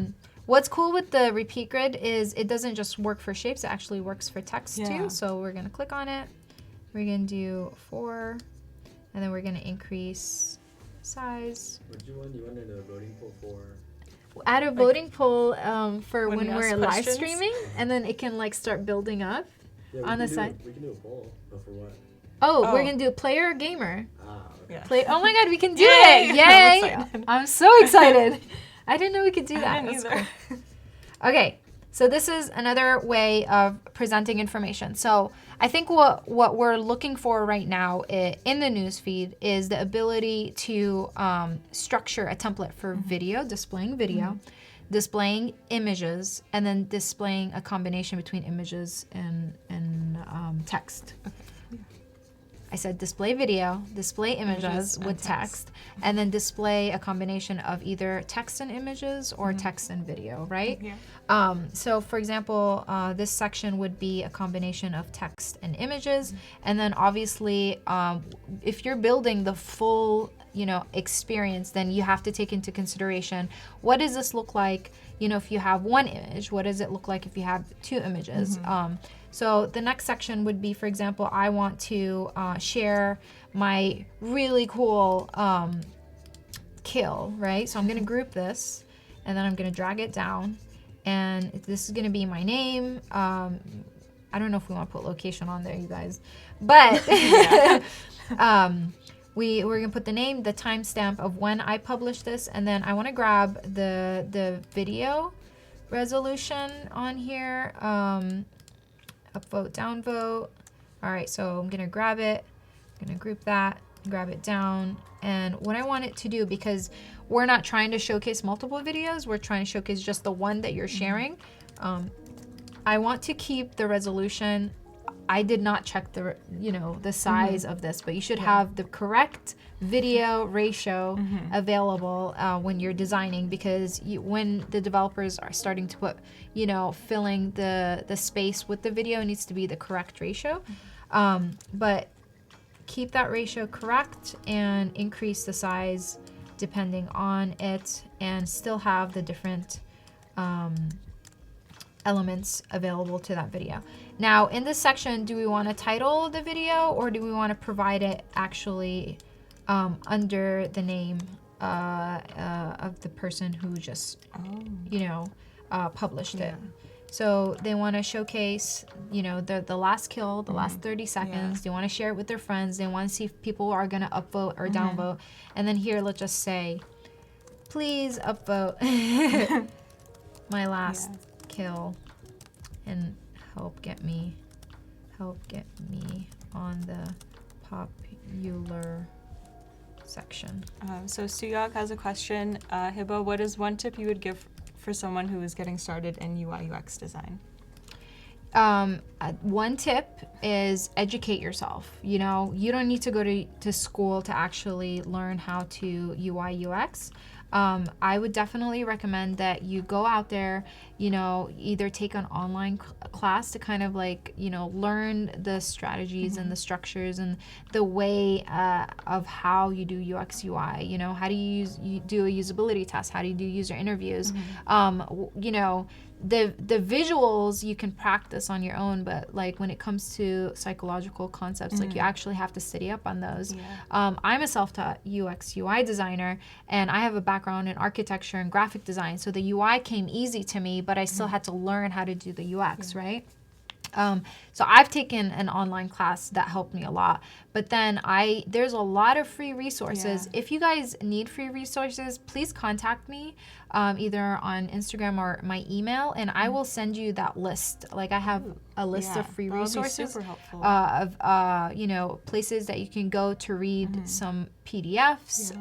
What's cool with the repeat grid is it doesn't just work for shapes, it actually works for text Yeah. too. So we're going to click on it. We're going to do 4, and then we're going to increase size. What do you want? You wanted a voting poll for? Add a voting poll for when when you we're ask live questions? streaming, and then it can like start building up. Yeah, we On the can do side. We can do a poll, but for what? Oh, we're Oh. going to do player or gamer. Ah, okay. Yeah. Play. Oh my god, we can do Yay! it! I'm Yay! excited. I'm so excited. I didn't know we could do that. I didn't That's either. cool. Okay, so this is another way of presenting information. So I think what we're looking for right now in the newsfeed is the ability to structure a template for video, displaying video, displaying images, and then displaying a combination between images and text. I said display video, display images and with text, and then display a combination of either text and images or text and video, right? Yeah. So for example, this section would be a combination of text and images, and then obviously, if you're building the full, experience, then you have to take into consideration, what does this look like, if you have one image? What does it look like if you have 2 images? So the next section would be, for example, I want to share my really cool kill, right? So I'm going to group this, and then I'm going to drag it down, and this is going to be my name. I don't know if we want to put location on there, you guys, but we're going to put the name, the timestamp of when I published this, and then I want to grab the video resolution on here. Upvote, downvote. All right, so I'm gonna grab it, I'm gonna group that, grab it down, and what I want it to do, because we're not trying to showcase multiple videos, we're trying to showcase just the one that you're sharing. I want to keep the resolution. I did not check the size of this, but you should have the correct video ratio available when you're designing, because when the developers are starting to put, filling the space with the video, it needs to be the correct ratio. But keep that ratio correct and increase the size depending on it, and still have the different elements available to that video. Now in this section, do we want to title the video, or do we want to provide it actually under the name of the person who just published it? So they want to showcase, the last kill, the last 30 seconds. They want to share it with their friends. They want to see if people are going to upvote or downvote. And then here, let's just say, please upvote my last kill and help get me on the popular section. So Suyok has a question. Heba, what is one tip you would give for someone who is getting started in UI UX design? One tip is educate yourself. You don't need to go to school to actually learn how to UI UX. I would definitely recommend that you go out there, you know, either take an online class to kind of like, you know, learn the strategies and the structures and the way of how you do UX UI. You know, how do you do a usability test? How do you do user interviews? You know, the visuals you can practice on your own, but like when it comes to psychological concepts, like you actually have to study up on those. I'm a self-taught UX UI designer, and I have a background in architecture and graphic design, so the UI came easy to me, but I still had to learn how to do the UX, right? So I've taken an online class that helped me a lot, but then there's a lot of free resources. If you guys need free resources, please contact me either on Instagram or my email, and I will send you that list. Like I have a list of free resources super helpful. of you know, places that you can go to read some PDFs.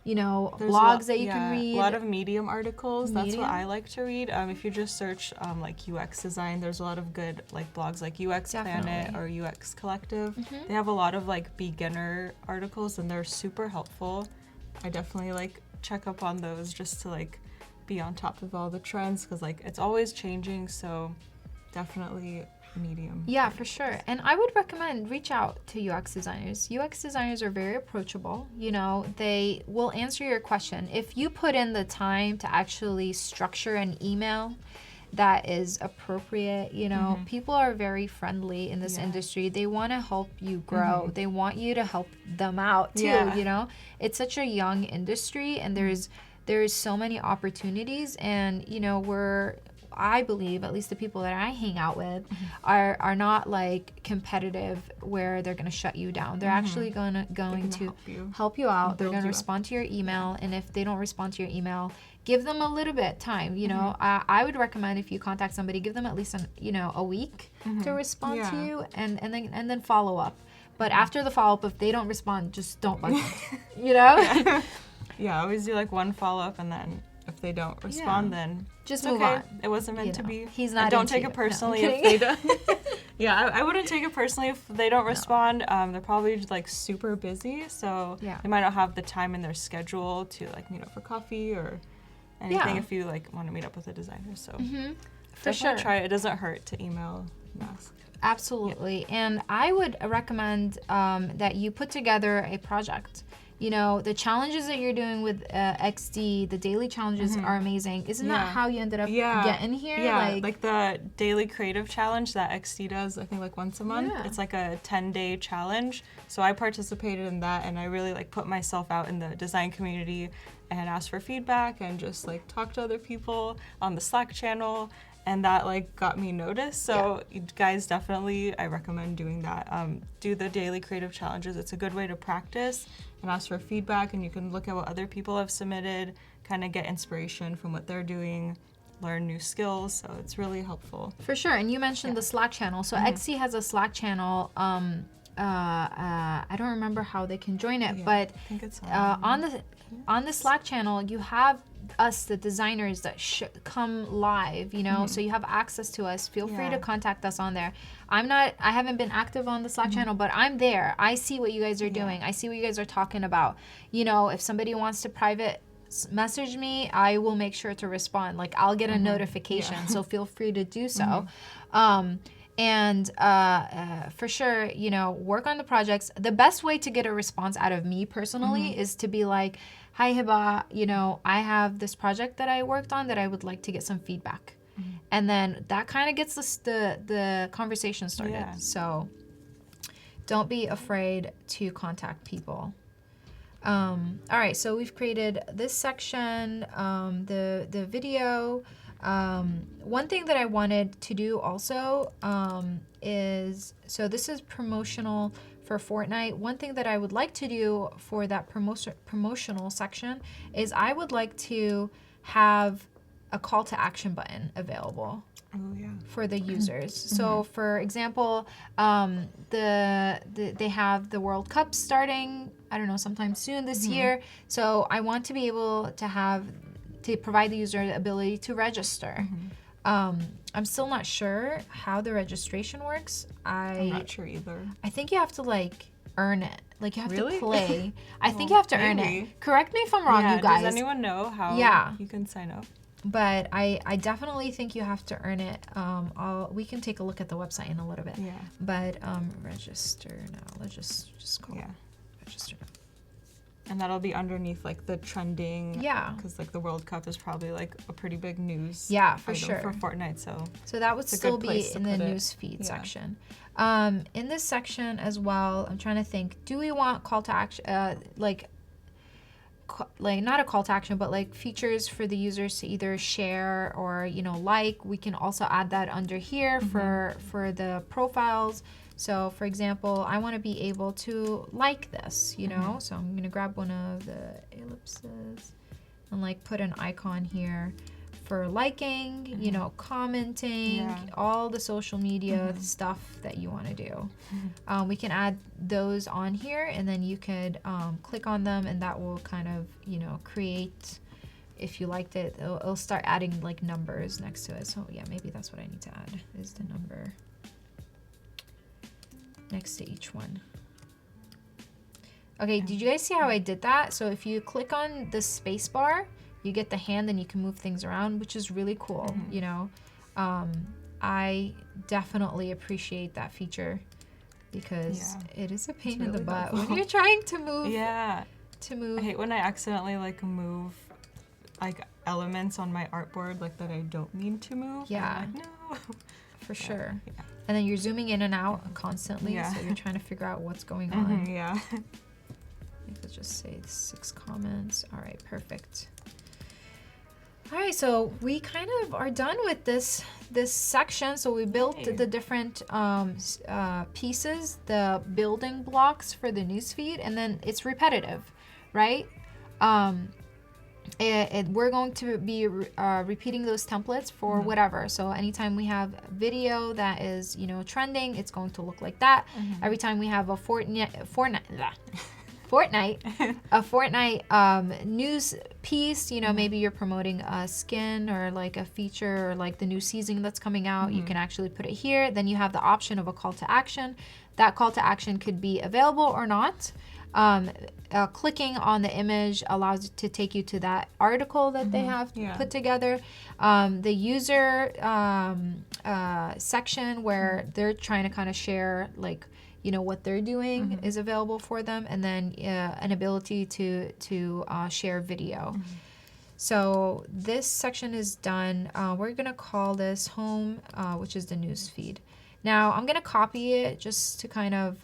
You know, There's blogs that you can read. A lot of Medium articles. That's what I like to read. If you just search like UX design, there's a lot of good like blogs like UX Planet or UX Collective. They have a lot of like beginner articles, and they're super helpful. I definitely like check up on those just to like be on top of all the trends, because like it's always changing. So definitely Medium. Yeah, for sure. And I would recommend reach out to UX designers. UX designers are very approachable. You know, they will answer your question. If you put in the time to actually structure an email that is appropriate, you know, people are very friendly in this industry. They want to help you grow. They want you to help them out too, you know. It's such a young industry, and there's so many opportunities, and you know, I believe, at least the people that I hang out with, are not like competitive where they're going to shut you down. They're actually going to help you out. They're going to respond to your email, and if they don't respond to your email, give them a little bit of time. You know, I would recommend if you contact somebody, give them at least a week to respond to you, and then follow up. But after the follow up, if they don't respond, just don't bug them. You know? Yeah, I always do like one follow up, and then if they don't respond, then just it's move okay. on. It wasn't meant to be. He's not. I don't into take you. it personally No, if they don't. Yeah, I wouldn't take it personally if they don't respond. They're probably like super busy, so they might not have the time in their schedule to like meet up for coffee or anything. If you like want to meet up with a designer, so for sure, try it. It doesn't hurt to email and ask. Absolutely, and I would recommend that you put together a project. You know, the challenges that you're doing with XD, the daily challenges are amazing. Isn't that how you ended up getting here? Yeah, like the daily creative challenge that XD does, I think like once a month. It's like a 10-day challenge. So I participated in that, and I really like put myself out in the design community and asked for feedback and just like talk to other people on the Slack channel. And that like got me noticed. So you guys, definitely, I recommend doing that. Do the daily creative challenges. It's a good way to practice and ask for feedback, and you can look at what other people have submitted, kind of get inspiration from what they're doing, learn new skills. So it's really helpful. For sure. And you mentioned the Slack channel. So XC has a Slack channel. I don't remember how they can join it, but I think it's on the Slack channel, you have us, the designers that come live, you know, so you have access to us. Feel free to contact us on there. I haven't been active on the Slack channel, but I'm there. I see what you guys are doing. I see what you guys are talking about. You know, if somebody wants to private message me, I will make sure to respond. Like, I'll get a notification, so feel free to do so. And for sure, you know, work on the projects. The best way to get a response out of me personally is to be like, hi, HebaH, you know, I have this project that I worked on that I would like to get some feedback. And then that kind of gets the conversation started. So don't be afraid to contact people. All right, so we've created this section, the video. One thing that I wanted to do also is, so this is promotional for Fortnite. One thing that I would like to do for that promotional section is I would like to have a call to action button available for the users. So for example, they have the World Cup starting, I don't know, sometime soon this year. So I want to be able to provide the user the ability to register. I'm still not sure how the registration works. I'm not sure either. I think you have to like earn it. like you have Really? to play. I think Oh, you have to earn maybe. it. Correct me if I'm wrong, Yeah, you guys. does anyone know how Yeah. you can sign up? But I definitely think you have to earn it. We can take a look at the website in a little bit. Yeah. But register now. Let's just call it register now. And that'll be underneath like the trending. Yeah. Because like the World Cup is probably like a pretty big news. Yeah, for item sure. for Fortnite. So that would it's a still good be place to in the put it. news feed Yeah. section. In this section as well, I'm trying to think. Do we want call to action? Like not a call to action, but like features for the users to either share or like. We can also add that under here for the profiles. So for example, I want to be able to like this, so I'm gonna grab one of the ellipses and like put an icon here for liking, commenting, all the social media stuff that you want to do. We can add those on here, and then you could click on them, and that will kind of, create, if you liked it, it'll start adding like numbers next to it. So yeah, maybe that's what I need to add, is the number next to each one. Okay, did you guys see how I did that? So if you click on the space bar, you get the hand and you can move things around, which is really cool, I definitely appreciate that feature because it is a pain in the really butt helpful. when you're trying to move. Yeah. To move. I hate when I accidentally like move like elements on my artboard like that I don't mean to move. Yeah. I'm like, no. For sure. Yeah. And then you're zooming in and out constantly, Yeah. so you're trying to figure out what's going on. Yeah. Let's just say 6 comments. All right, perfect. All right, so we kind of are done with this section. So we built the different pieces, the building blocks for the newsfeed, and then it's repetitive, right? We're going to be repeating those templates for whatever. So anytime we have video that is trending, it's going to look like that. Every time we have a Fortnite news piece, maybe you're promoting a skin or like a feature or like the new season that's coming out, you can actually put it here. Then you have the option of a call to action. That call to action could be available or not. Clicking on the image allows it to take you to that article that they have put together. The user section where they're trying to kind of share like what they're doing is available for them, and then an ability to share video. So this section is done. We're gonna call this home, which is the news feed. Now I'm gonna copy it just to kind of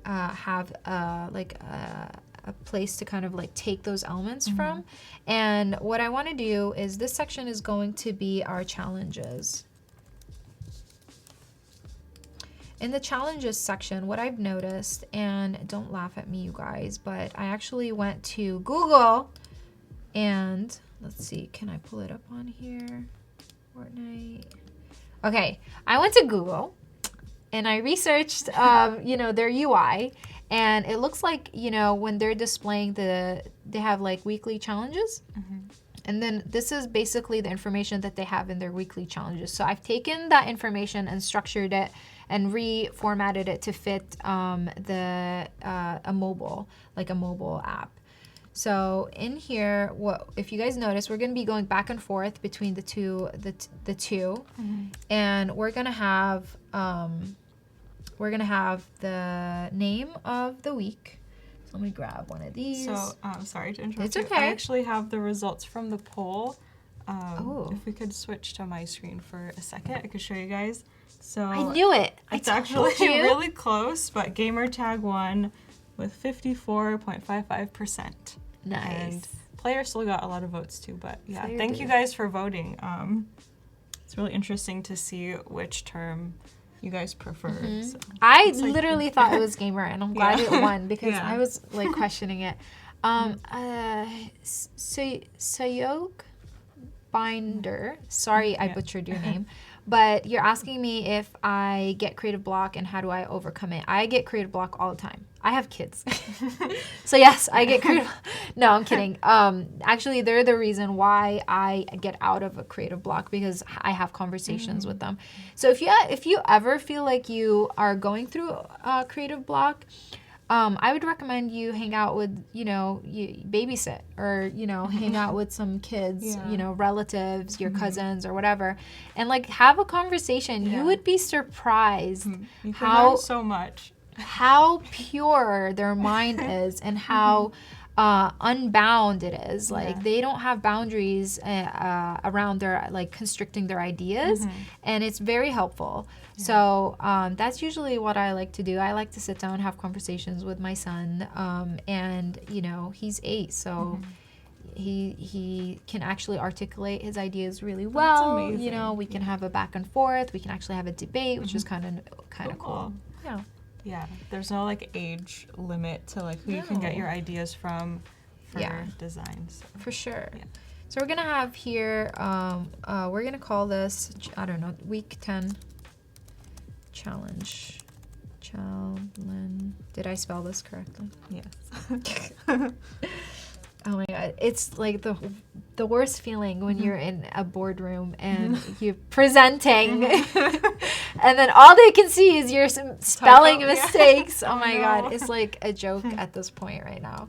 have a place to kind of like take those elements from. And what I want to do is this section is going to be our challenges. In the challenges section, what I've noticed, and don't laugh at me, you guys, but I actually went to Google and let's see, can I pull it up on here? Fortnite. Okay, I went to Google and I researched, their UI, and it looks like, when they're displaying they have like weekly challenges. And then this is basically the information that they have in their weekly challenges. So I've taken that information and structured it and reformatted it to fit a mobile app. So in here, if you guys notice, we're going to be going back and forth between the two, and we're going to have the name of the week. So let me grab one of these. So, sorry to interrupt It's you. okay. I actually have the results from the poll. Oh. If we could switch to my screen for a second, I could show you guys. So I knew it. It's I actually told you. really close, but gamertag won with 54.55%. Nice. And player still got a lot of votes too, but yeah, Player thank did. you guys for voting. It's really interesting to see which term you guys prefer. So. I It's like- literally thought it was gamer, and I'm glad Yeah. it won because Yeah. I was like questioning it. Sayog Binder. Sorry, I butchered your name. But you're asking me if I get creative block and how do I overcome it. I get creative block all the time. I have kids. So yes, I get creative. No, I'm kidding. Actually, they're the reason why I get out of a creative block, because I have conversations with them. So if you ever feel like you are going through a creative block, I would recommend you hang out with, you babysit or, hang out with some kids, Yeah. relatives, your cousins or whatever, and like have a conversation. Yeah. You would be surprised You can how learn so much. how pure their mind is and how unbound it is. Like Yeah. they don't have boundaries around their like constricting their ideas, and it's very helpful. So that's usually what I like to do. I like to sit down and have conversations with my son, and he's 8, so he can actually articulate his ideas really well. amazing. We can have a back and forth. We can actually have a debate, which is kind of cool. Yeah. Yeah, there's no like age limit to like who you can get No. your ideas from for Yeah. designs. For sure. Yeah. So we're gonna have here, we're gonna call this, I don't know, week 10 challenge. Did I spell this correctly? Yes. Oh my god, it's like the worst feeling when you're in a boardroom and you're presenting, and then all they can see is your spelling yeah. mistakes. Oh my No. god, it's like a joke at this point right now.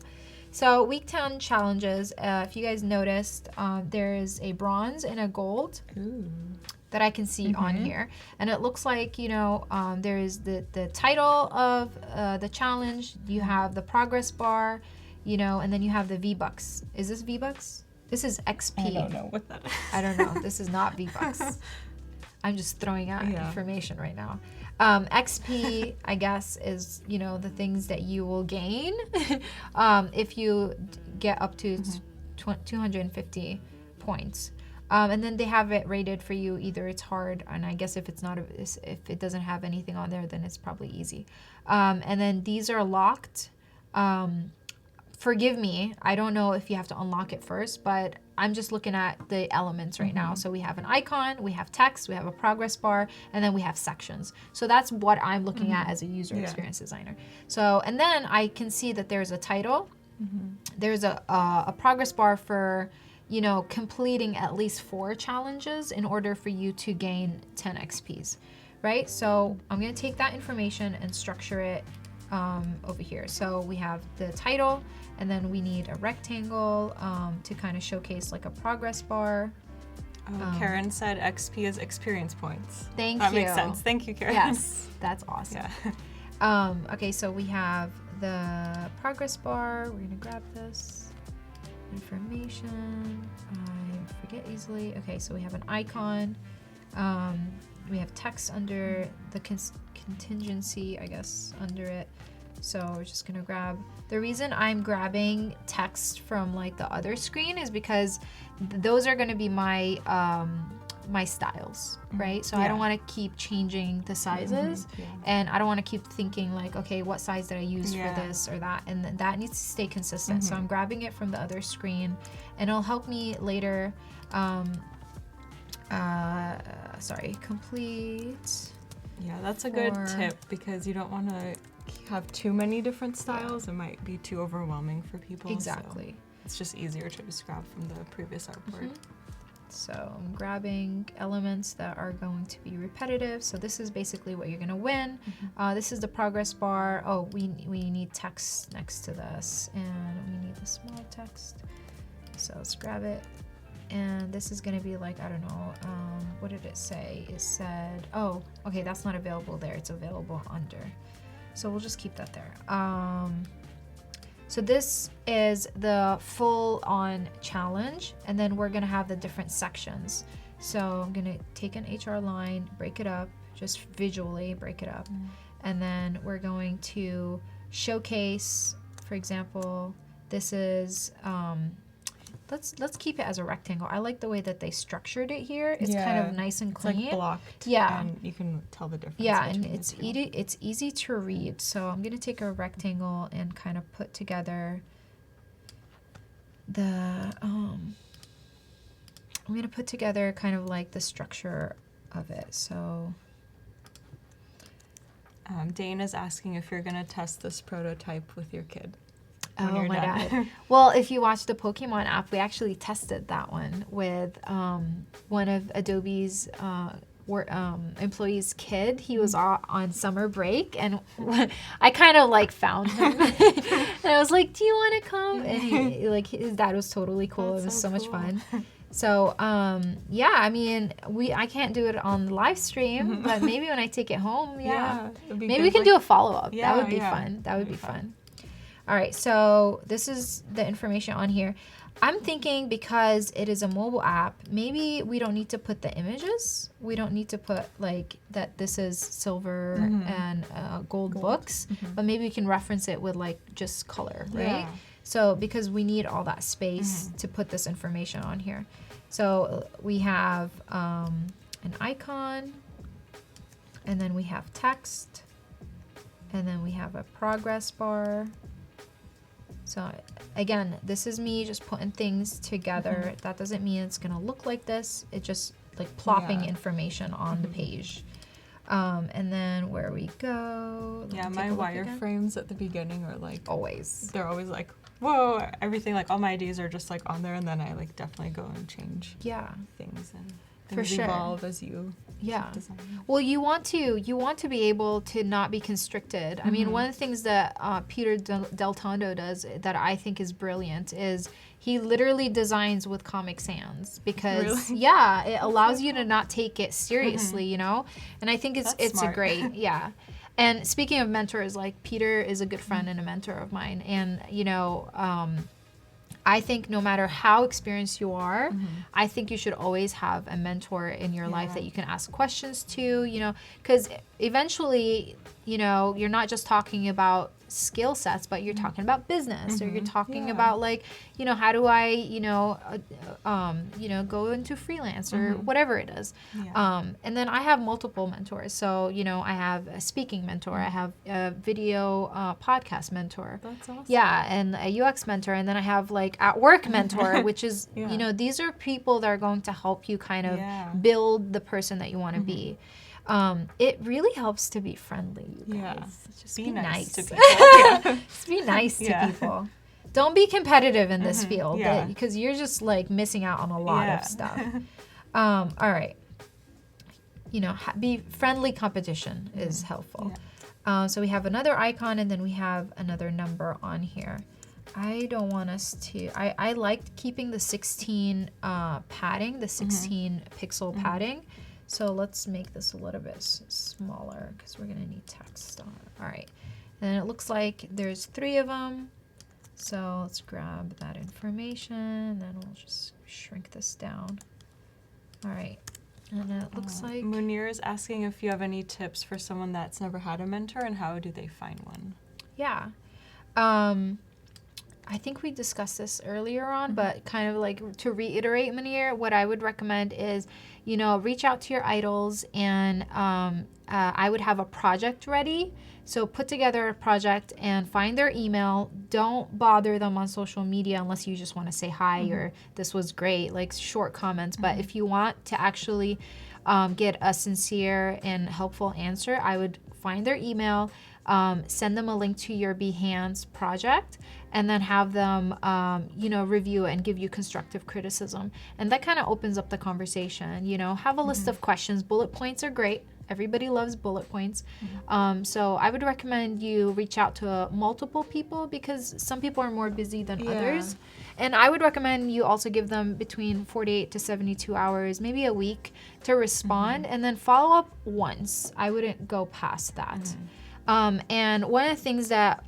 So week 10 challenges. If you guys noticed, there is a bronze and a gold Ooh. that I can see on here, and it looks like there is the title of the challenge. You have the progress bar. And then you have the V-Bucks. Is this V-Bucks? This is XP. I don't know what that is. I don't know. This is not V-Bucks. I'm just throwing out Yeah. information right now. XP, I guess, is, the things that you will gain if you get up to 250 points. And then they have it rated for you. Either it's hard, and I guess if if it doesn't have anything on there, then it's probably easy. And then these are locked. Forgive me, I don't know if you have to unlock it first, but I'm just looking at the elements right now. So we have an icon, we have text, we have a progress bar, and then we have sections. So that's what I'm looking at as a user experience designer. So, and then I can see that there's a title, there's a progress bar for, completing at least 4 challenges in order for you to gain 10 XPs, right? So I'm gonna take that information and structure it over here. So we have the title, and then we need a rectangle to kind of showcase like a progress bar. Karen said XP is experience points. Thank That you. makes sense. Thank you, Karen. Yes, that's awesome. Yeah. Okay, so we have the progress bar. We're gonna grab this information. I forget easily. Okay, so we have an icon. We have text under the contingency, I guess, under it. So we're just gonna grab. The reason I'm grabbing text from like the other screen is because those are gonna be my my styles, right? So I don't want to keep changing the sizes, and I don't want to keep thinking like, okay, what size did I use for this or that, and that needs to stay consistent. So I'm grabbing it from the other screen, and it'll help me later. Complete. Yeah, that's a good tip because you don't want to have too many different styles. It might be too overwhelming for people. Exactly. So it's just easier to just grab from the previous artboard. So I'm grabbing elements that are going to be repetitive. So this is basically what you're going to win. This is the progress bar. Oh, we need text next to this, and we need the small text. So let's grab it. And this is going to be like, I don't know, what did it say? It said, oh, okay, that's not available there. It's available under. So we'll just keep that there. So this is the full-on challenge, and then we're going to have the different sections. So I'm going to take an HR line, break it up, just visually break it up. And then we're going to showcase, for example, this is... Let's keep it as a rectangle. I like the way that they structured it here. It's kind of nice and clean. It's like blocked. Yeah. And you can tell the difference. Yeah, and between the two. it's easy to read. So I'm gonna take a rectangle and kind of put together the I'm gonna put together kind of like the structure of it. So Dane is asking if you're gonna test this prototype with your kid. oh my god. Well, if you watch the Pokemon app, we actually tested that one with one of Adobe's employee's kid. He was on summer break, and I kind of like found him, and I was like, "Do you want to come?" And he, like, his dad was totally cool. That's It was so so much cool. fun. So yeah, I mean, I can't do it on the live stream, but maybe when I take it home, yeah. it'd be Maybe good, we can like- do a follow-up. Yeah, That would be yeah. fun. That would be That'd be fun. All right, so this is the information on here. I'm thinking because it is a mobile app, maybe we don't need to put the images. We don't need to put like that this is silver and gold books, but maybe we can reference it with like just color, right? Yeah. So because we need all that space to put this information on here. So we have an icon, and then we have text, and then we have a progress bar. So again, this is me just putting things together. That doesn't mean it's gonna look like this. It just like plopping Yeah. information on the page. And then where we go. let me Yeah, take my a look again. wireframes at the beginning are like, Always. they're always like, whoa, everything, like all my ideas are just like on there, and then I like definitely go and change Yeah. things, and For things sure. evolve as you Yeah. design. Well, you want to be able to not be constricted. I mean, one of the things that Peter Del Tondo does that I think is brilliant is he literally designs with Comic Sans because Really? yeah, it allows you to not take it seriously, you know. And I think That's it's a smart. great yeah. And speaking of mentors, like Peter is a good friend and a mentor of mine, and you know. I think no matter how experienced you are, I think you should always have a mentor in your life that you can ask questions to, you know, because eventually, you know, you're not just talking about skill sets, but you're talking about business, or you're talking Yeah. about like, you know, how do I, go into freelance or whatever it is. Yeah. And then I have multiple mentors. So, you know, I have a speaking mentor, I have a video podcast mentor. That's awesome. Yeah, and a UX mentor, and then I have like at work mentor, which is Yeah. you know, these are people that are going to help you kind of Yeah. build the person that you want to be. It really helps to be friendly, you guys. Yeah. Just Be be nice nice. to people. Yeah. Just be nice to Yeah. people. Don't be competitive in this field, Yeah. because you're just like missing out on a lot Yeah. of stuff. All right. You know, be friendly competition is helpful. So we have another icon, and then we have another number on here. I don't want us to, I liked keeping the 16 padding, the 16 pixel padding. So let's make this a little bit smaller because we're gonna need text on it. All right, and it looks like there's 3 of them. So let's grab that information, and then we'll just shrink this down. All right, and it looks like, Munir is asking if you have any tips for someone that's never had a mentor, and how do they find one? yeah. I think we discussed this earlier on, but kind of like to reiterate, Munir, what I would recommend is, you know, reach out to your idols, and I would have a project ready. So put together a project and find their email. Don't bother them on social media unless you just want to say hi or this was great, like short comments. But if you want to actually get a sincere and helpful answer, I would find their email, send them a link to your Behance project, and then have them, review it and give you constructive criticism. And that kind of opens up the conversation. You know, have a list of questions. Bullet points are great. Everybody loves bullet points. So I would recommend you reach out to multiple people because some people are more busy than others. And I would recommend you also give them between 48 to 72 hours, maybe a week, to respond, and then follow up once. I wouldn't go past that. And one of the things that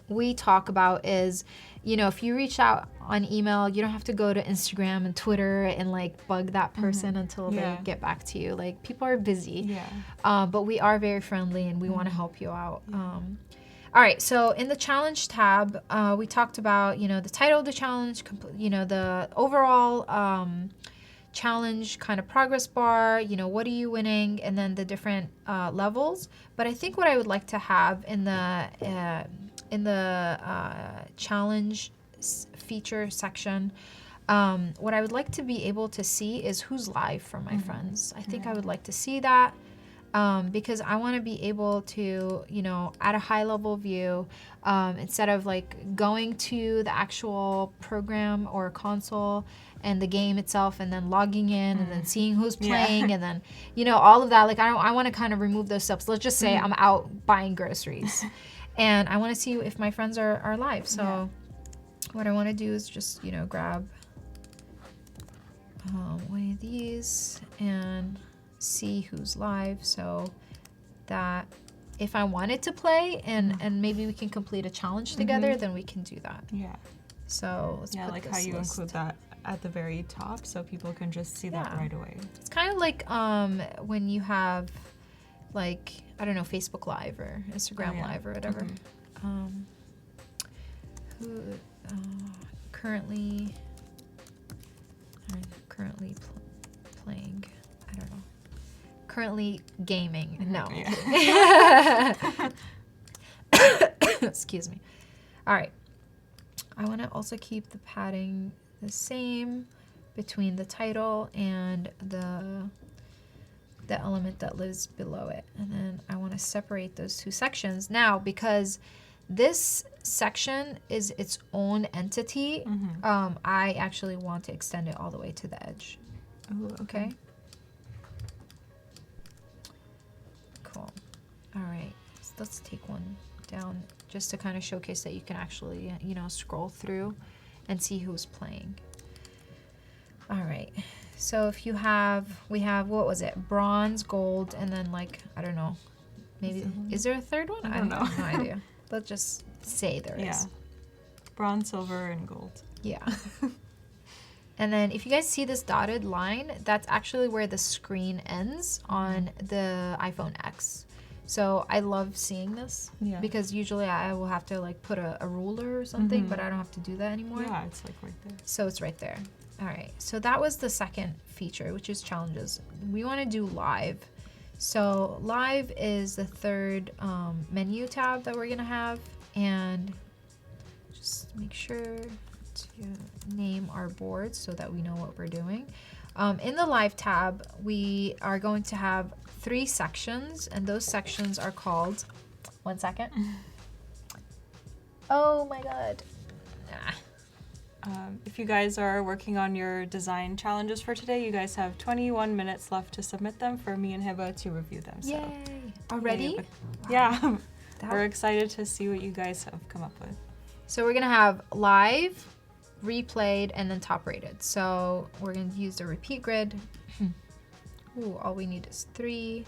we talk about is, you know, if you reach out on email, you don't have to go to Instagram and Twitter and like bug that person until they get back to you. Like, people are busy. But we are very friendly and we want to help you out. All right, so in the challenge tab, we talked about, you know, the title of the challenge, you know, the overall challenge kind of progress bar, you know, what are you winning, and then the different levels. But I think what I would like to have in the challenge feature section, what I would like to be able to see is who's live from my friends. I think I would like to see that. because I want to be able to, you know, at a high level view, instead of like going to the actual program or console and the game itself and then logging in and then seeing who's playing and then, you know, all of that. Like I want to kind of remove those steps. Let's just say I'm out buying groceries and I want to see if my friends are live. So what I want to do is just, you know, grab one of these and see who's live, so that if I wanted to play and maybe we can complete a challenge together, then we can do that. Yeah. So let's put like this how you list. include that at the very top so people can just see that right away. It's kind of like when you have like, I don't know, Facebook Live or Instagram Live or whatever. Who currently playing, I don't know. Currently gaming. No. Excuse me. All right. I want to also keep the padding the same between the title and the element that lives below it. And then I want to separate those two sections. Now, because this section is its own entity, I actually want to extend it all the way to the edge. Ooh, Okay. Cool. All right. So let's take one down just to kind of showcase that you can actually, you know, scroll through and see who's playing. All right. So if you have, we have, what was it? Bronze, gold, and then like, I don't know, maybe, is there a third one? I don't know. have no idea. Let's just say there is. Bronze, silver, and gold. Yeah. And then if you guys see this dotted line, that's actually where the screen ends on the iPhone X. So I love seeing this because usually I will have to like put a ruler or something, but I don't have to do that anymore. Yeah, it's like right there. So it's right there. All right, so that was the second feature, which is challenges. We want to do live. So live is the third menu tab that we're gonna have, and just make sure to name our boards so that we know what we're doing. In the live tab, we are going to have 3 sections, and those sections are called, one second. Oh my God. If you guys are working on your design challenges for today, you guys have 21 minutes left to submit them for me and HebaH to review them. So. Yay! Already? Yeah. We're excited to see what you guys have come up with. So we're gonna have live, replayed, and then top rated. So we're gonna use the repeat grid. Ooh, all we need is 3.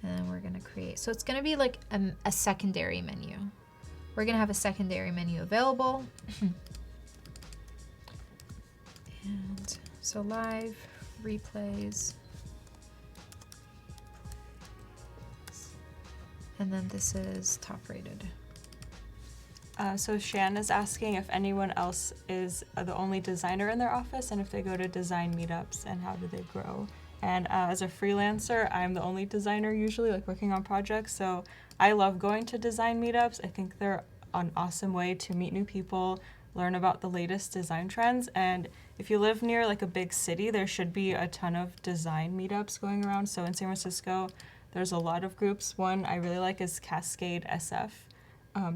And then we're gonna create, so it's gonna be like a secondary menu. We're gonna have a secondary menu available. And so live, replays, and then this is top rated. So Shan is asking if anyone else is the only designer in their office and if they go to design meetups and how do they grow. And as a freelancer, I'm the only designer usually, like working on projects. So I love going to design meetups. I think they're an awesome way to meet new people, learn about the latest design trends. And if you live near like a big city, there should be a ton of design meetups going around. So in San Francisco, there's a lot of groups. One I really like is Cascade SF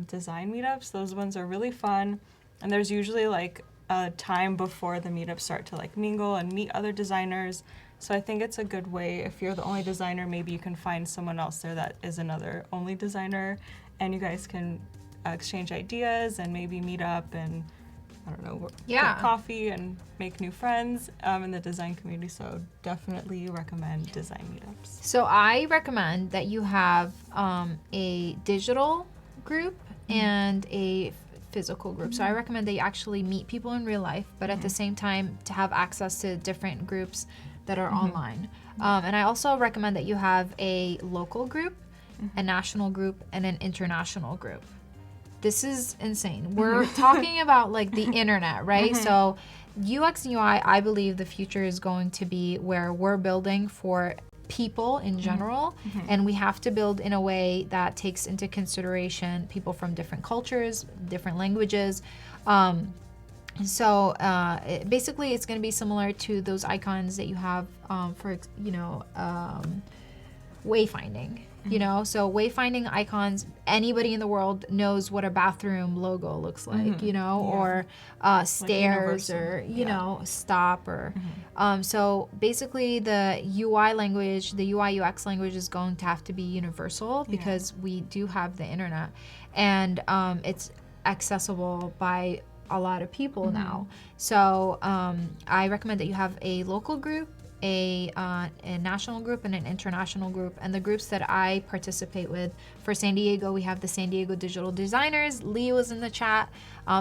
design meetups. Those ones are really fun. And there's usually like a time before the meetups start to like mingle and meet other designers. So I think it's a good way. If you're the only designer, maybe you can find someone else there that is another only designer, and you guys can exchange ideas and maybe meet up and, I don't know, get coffee and make new friends in the design community. So definitely recommend design meetups. So I recommend that you have a digital group and a physical group. So I recommend that you actually meet people in real life, but at the same time to have access to different groups that are online. And I also recommend that you have a local group, a national group, and an international group. This is insane. We're talking about like the internet, right? So UX and UI, I believe the future is going to be where we're building for people in general, and we have to build in a way that takes into consideration people from different cultures, different languages. Basically it's going to be similar to those icons that you have for, you know, wayfinding. You know, so wayfinding icons, anybody in the world knows what a bathroom logo looks like, you know, or stairs, universal. or, you know, stop, or, so basically the UI language, the UI UX language is going to have to be universal because we do have the internet, and it's accessible by a lot of people now. So I recommend that you have a local group, a national group, and an international group. And the groups that I participate with, for San Diego, we have the San Diego Digital Designers. Leo is in the chat.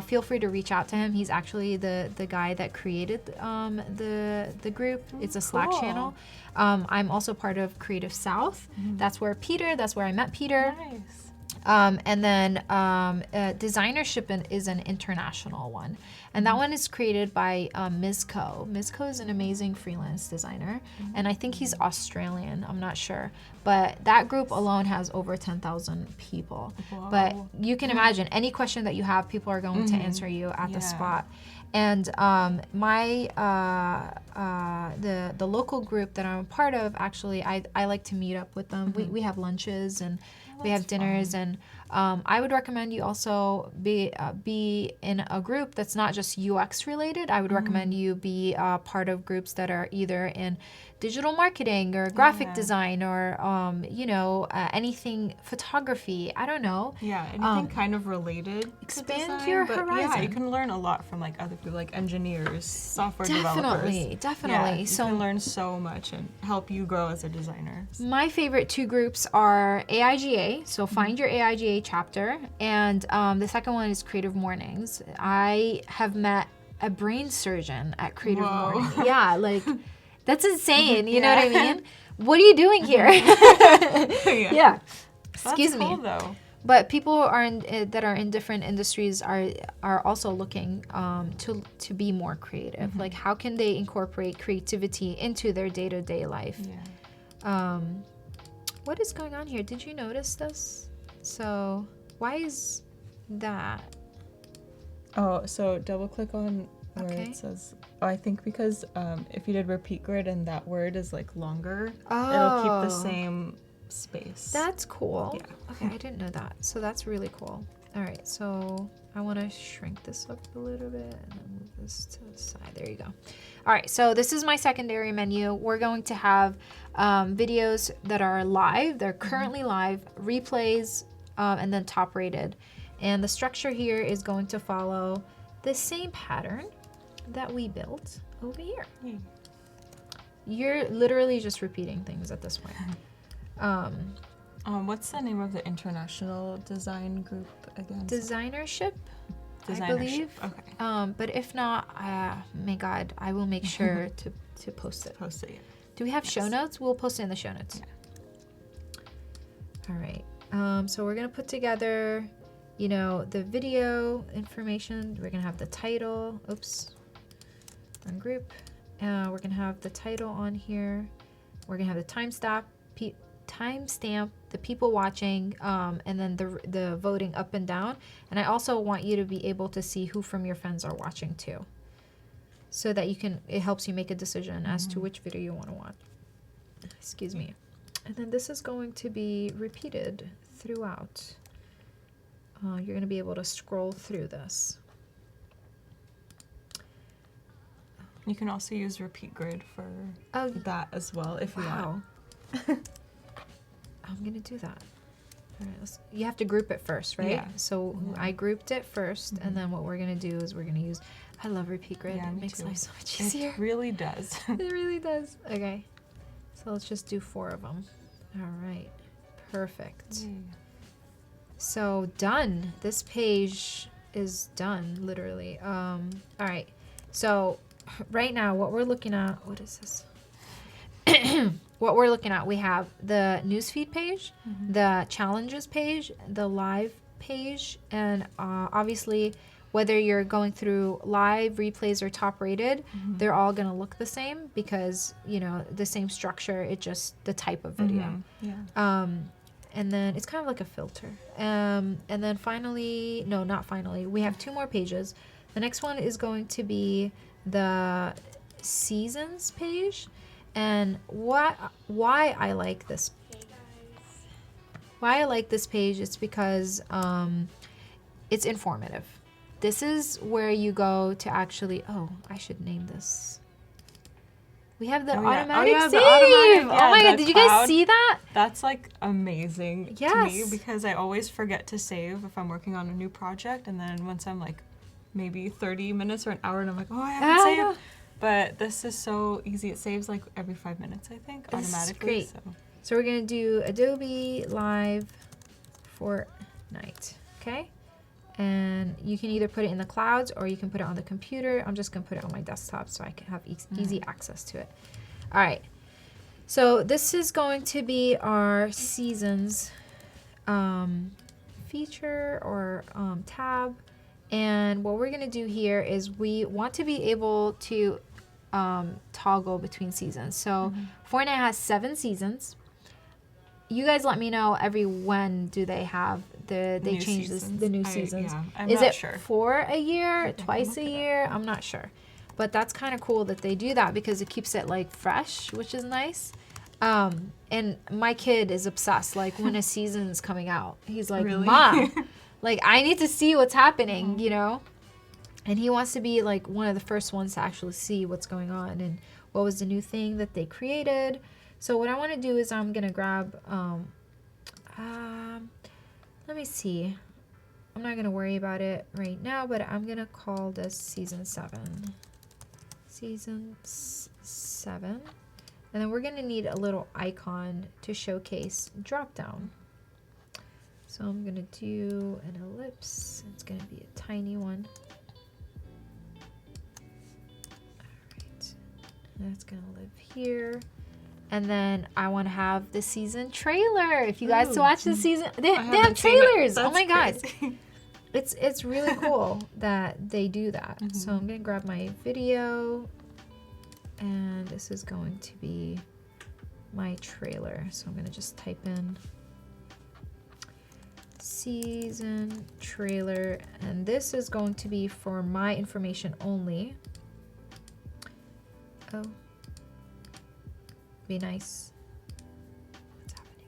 Feel free to reach out to him. He's actually the guy that created the group. It's a Slack channel. I'm also part of Creative South. That's where I met Peter. Nice. And then Designership is an international one. And that one is created by Mizco. Mizco is an amazing freelance designer. And I think he's Australian. I'm not sure. But that group alone has over 10,000 people. Whoa. But you can imagine, any question that you have, people are going to answer you at the spot. And the local group that I'm a part of, actually, I like to meet up with them. We have lunches, and we have dinners, and I would recommend you also be in a group that's not just UX related. I would recommend you be part of groups that are either in digital marketing or graphic design, or anything, photography. I don't know. Yeah, anything kind of related. Expand to design, your but horizon. Yeah, you can learn a lot from like other people, like engineers, software developers. Definitely. Yeah, you So can learn so much and help you grow as a designer. my favorite two groups are AIGA, so find your AIGA chapter, and the second one is Creative Mornings. I have met a brain surgeon at Creative Whoa. Mornings. Yeah, like, that's insane, you know what I mean? What are you doing here? Yeah. Excuse That's cool, me. though. But people that are in different industries are also looking to be more creative. Like, how can they incorporate creativity into their day-to-day life? Yeah. What is going on here? Did you notice this? So why is that? Oh, so double click on where Okay. it says. Oh, I think because if you did repeat grid and that word is like longer, it'll keep the Oh. same space. That's cool. Yeah. Okay, I didn't know that. So that's really cool. All right, so I want to shrink this up a little bit and then move this to the side. There you go. All right, so this is my secondary menu. We're going to have videos that are live. They're currently live, replays, and then top rated. And the structure here is going to follow the same pattern that we built over here. Yay. You're literally just repeating things at this point. What's the name of the international design group again? Designership, I Designership. believe. Okay. But if not, may God, I will make sure to post it. Post it. Yeah. Do we have show notes? We'll post it in the show notes. All right. So we're gonna put together, the video information. We're gonna have the title. Oops. Wrong group. We're gonna have the title on here. We're gonna have the timestamp, the people watching, and then the voting up and down. And I also want you to be able to see who from your friends are watching too, so that it helps you make a decision as to which video you want to watch. Excuse me. And then this is going to be repeated throughout. You're going to be able to scroll through this. You can also use repeat grid for Oh, that as well if you want. wow. I'm going to do that. All right, you have to group it first, right? Yeah. So I grouped it first, and then what we're going to do is we're going to use, I love repeat grid. Yeah, It me makes too. life so much easier. It really does. It really does. Okay. So let's just do 4 of them. All right. Perfect. So done. This page is done, literally. All right. So right now, what we're looking at, what is this? What we're looking at, we have the newsfeed page, the challenges page, the live page, and obviously, whether you're going through live, replays, or top rated, they're all going to look the same because, the same structure, it's just the type of video. Yeah. And then it's kind of like a filter. And then finally, no, not finally, we have 2 more pages. The next one is going to be the seasons page. And why I like this why I like this page is because it's informative. This is where you go to actually, I should name this. We have the automatic save. The automatic, oh my God, did you guys cloud. see that? That's like amazing to me Yes. because I always forget to save if I'm working on a new project, and then once I'm like maybe 30 minutes or an hour and I'm like, oh, I haven't saved. know. But this is so easy. It saves like every 5 minutes, I think, This is automatically. great. So we're gonna do Adobe Live Fortnite, okay? And you can either put it in the clouds or you can put it on the computer. I'm just gonna put it on my desktop so I can have easy access to it. All right, so this is going to be our seasons feature or tab. And what we're gonna do here is we want to be able to toggle between seasons. So Fortnite has 7 seasons. You guys let me know every when do they have the new seasons. Yeah, I'm Is not it sure. for a year, I can twice look a it up. year? I'm not sure. But that's kind of cool that they do that because it keeps it like fresh, which is nice. And my kid is obsessed. Like when a season's coming out, he's like, Really? Mom, like I need to see what's happening, you know? And he wants to be like one of the first ones to actually see what's going on and what was the new thing that they created. So what I want to do is I'm going to grab, let me see. I'm not going to worry about it right now, but I'm going to call this season 7. Season 7. And then we're going to need a little icon to showcase drop down. So I'm going to do an ellipse. It's going to be a tiny one. Alright. That's going to live here. And then I want to have the season trailer. If you guys Ooh. watch the season, they have haven't seen it. trailers. Oh That's my God. crazy. It's really cool that they do that. So I'm going to grab my video. And this is going to be my trailer. So I'm going to just type in season trailer. And this is going to be for my information only. Oh. Be nice. What's happening?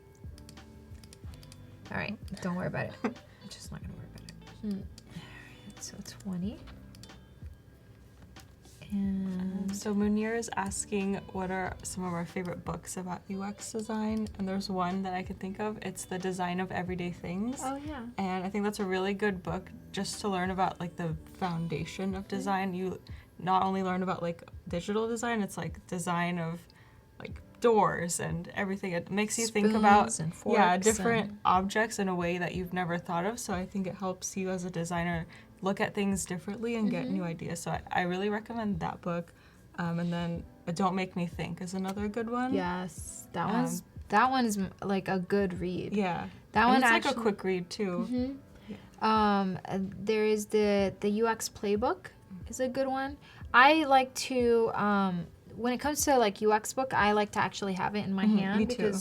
All right, don't worry about it. I'm just not gonna worry about it. All right, so 20. And So Munir is asking what are some of our favorite books about UX design, and there's one that I can think of. It's The Design of Everyday Things. oh yeah, And I think that's a really good book just to learn about like the foundation of design. You not only learn about like digital design, it's like design of like doors and everything. It makes you think about Spoons and forks different objects in a way that you've never thought of. So I think it helps you as a designer look at things differently and get new ideas. So I really recommend that book. And then Don't Make Me Think is another good one. yes, that one is like a good read. Yeah. That And one it's actually. like a quick read too. There is the UX playbook is a good one. I like to when it comes to like UX book, I like to actually have it in my hand me too.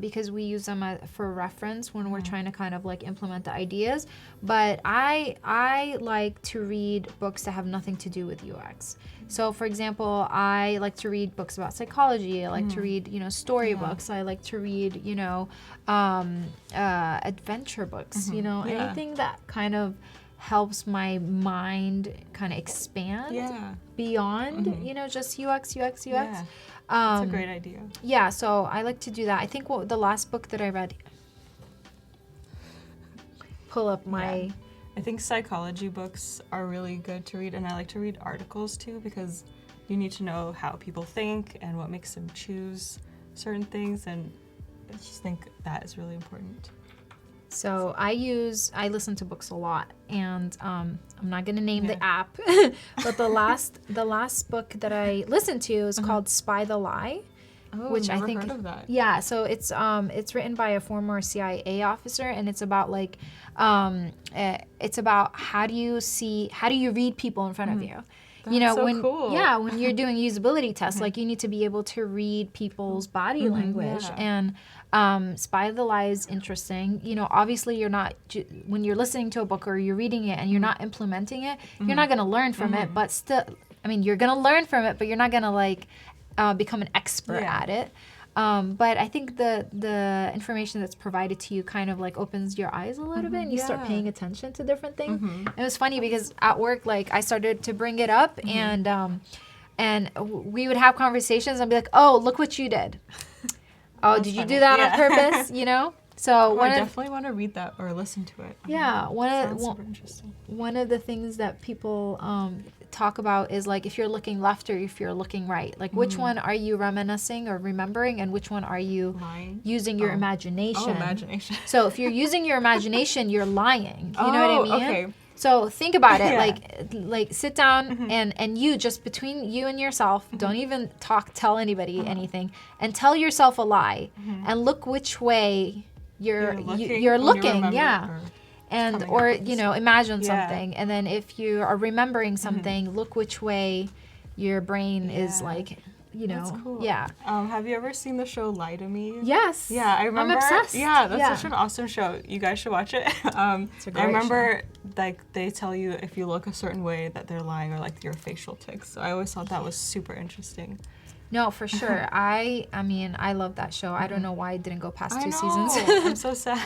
because we use them for reference when we're trying to kind of like implement the ideas. But I like to read books that have nothing to do with UX. So for example, I like to read books about psychology. I like to read, storybooks. I like to read, adventure books, anything that kind of helps my mind kind of expand beyond, just UX. Yeah. That's a great idea. Yeah, so I like to do that. I think the last book that I read, pull up my... I think psychology books are really good to read, and I like to read articles too because you need to know how people think and what makes them choose certain things, and I just think that is really important. So I listen to books a lot, and I'm not gonna name the app, but the last book that I listened to is called Spy the Lie. Oh, which never I think heard of that. Yeah, so it's written by a former CIA officer, and it's about like it's about how do you read people in front of you. That's so when cool. when you're doing usability tests, like you need to be able to read people's body language. And Spy the Lie is interesting. Obviously you're not when you're listening to a book or you're reading it and you're not implementing it, you're not going to learn from it, but still, I mean, you're going to learn from it, but you're not going to like become an expert at it. But I think the information that's provided to you kind of like opens your eyes a little bit, and you start Yeah. paying attention to different things. It was funny because at work, like I started to bring it up, and we would have conversations and be like, "Oh, look what you did! Oh, That's did you funny. do that on Yeah. purpose?" You know. So Oh, one I of definitely want to read that or listen to it. yeah Sounds super interesting. one of the things that people talk about is like if you're looking left or if you're looking right. Like which one are you reminiscing or remembering, and which one are you Lying? using your Oh. imagination? Oh, imagination. So if you're using your imagination, you're lying. You know what I mean? Okay. So think about it. Yeah. Like sit down and you just between you and yourself, don't even tell anybody anything, and tell yourself a lie, and look which way you're looking. when you're you looking. remember, Yeah. or- And coming or up with you know imagine Yeah. something, and then if you are remembering something, look which way your brain is Yeah. like, you know. That's cool. Yeah. Have you ever seen the show Lie to Me? Yes. Yeah, I remember. I'm obsessed. Yeah, that's such an awesome show. You guys should watch it. It's a great I remember like they tell you if you look a certain way that they're lying, or like your facial tics. So I always thought that was super interesting. No, for sure. I mean, I love that show. I don't know why it didn't go past I two know. seasons. I'm so sad.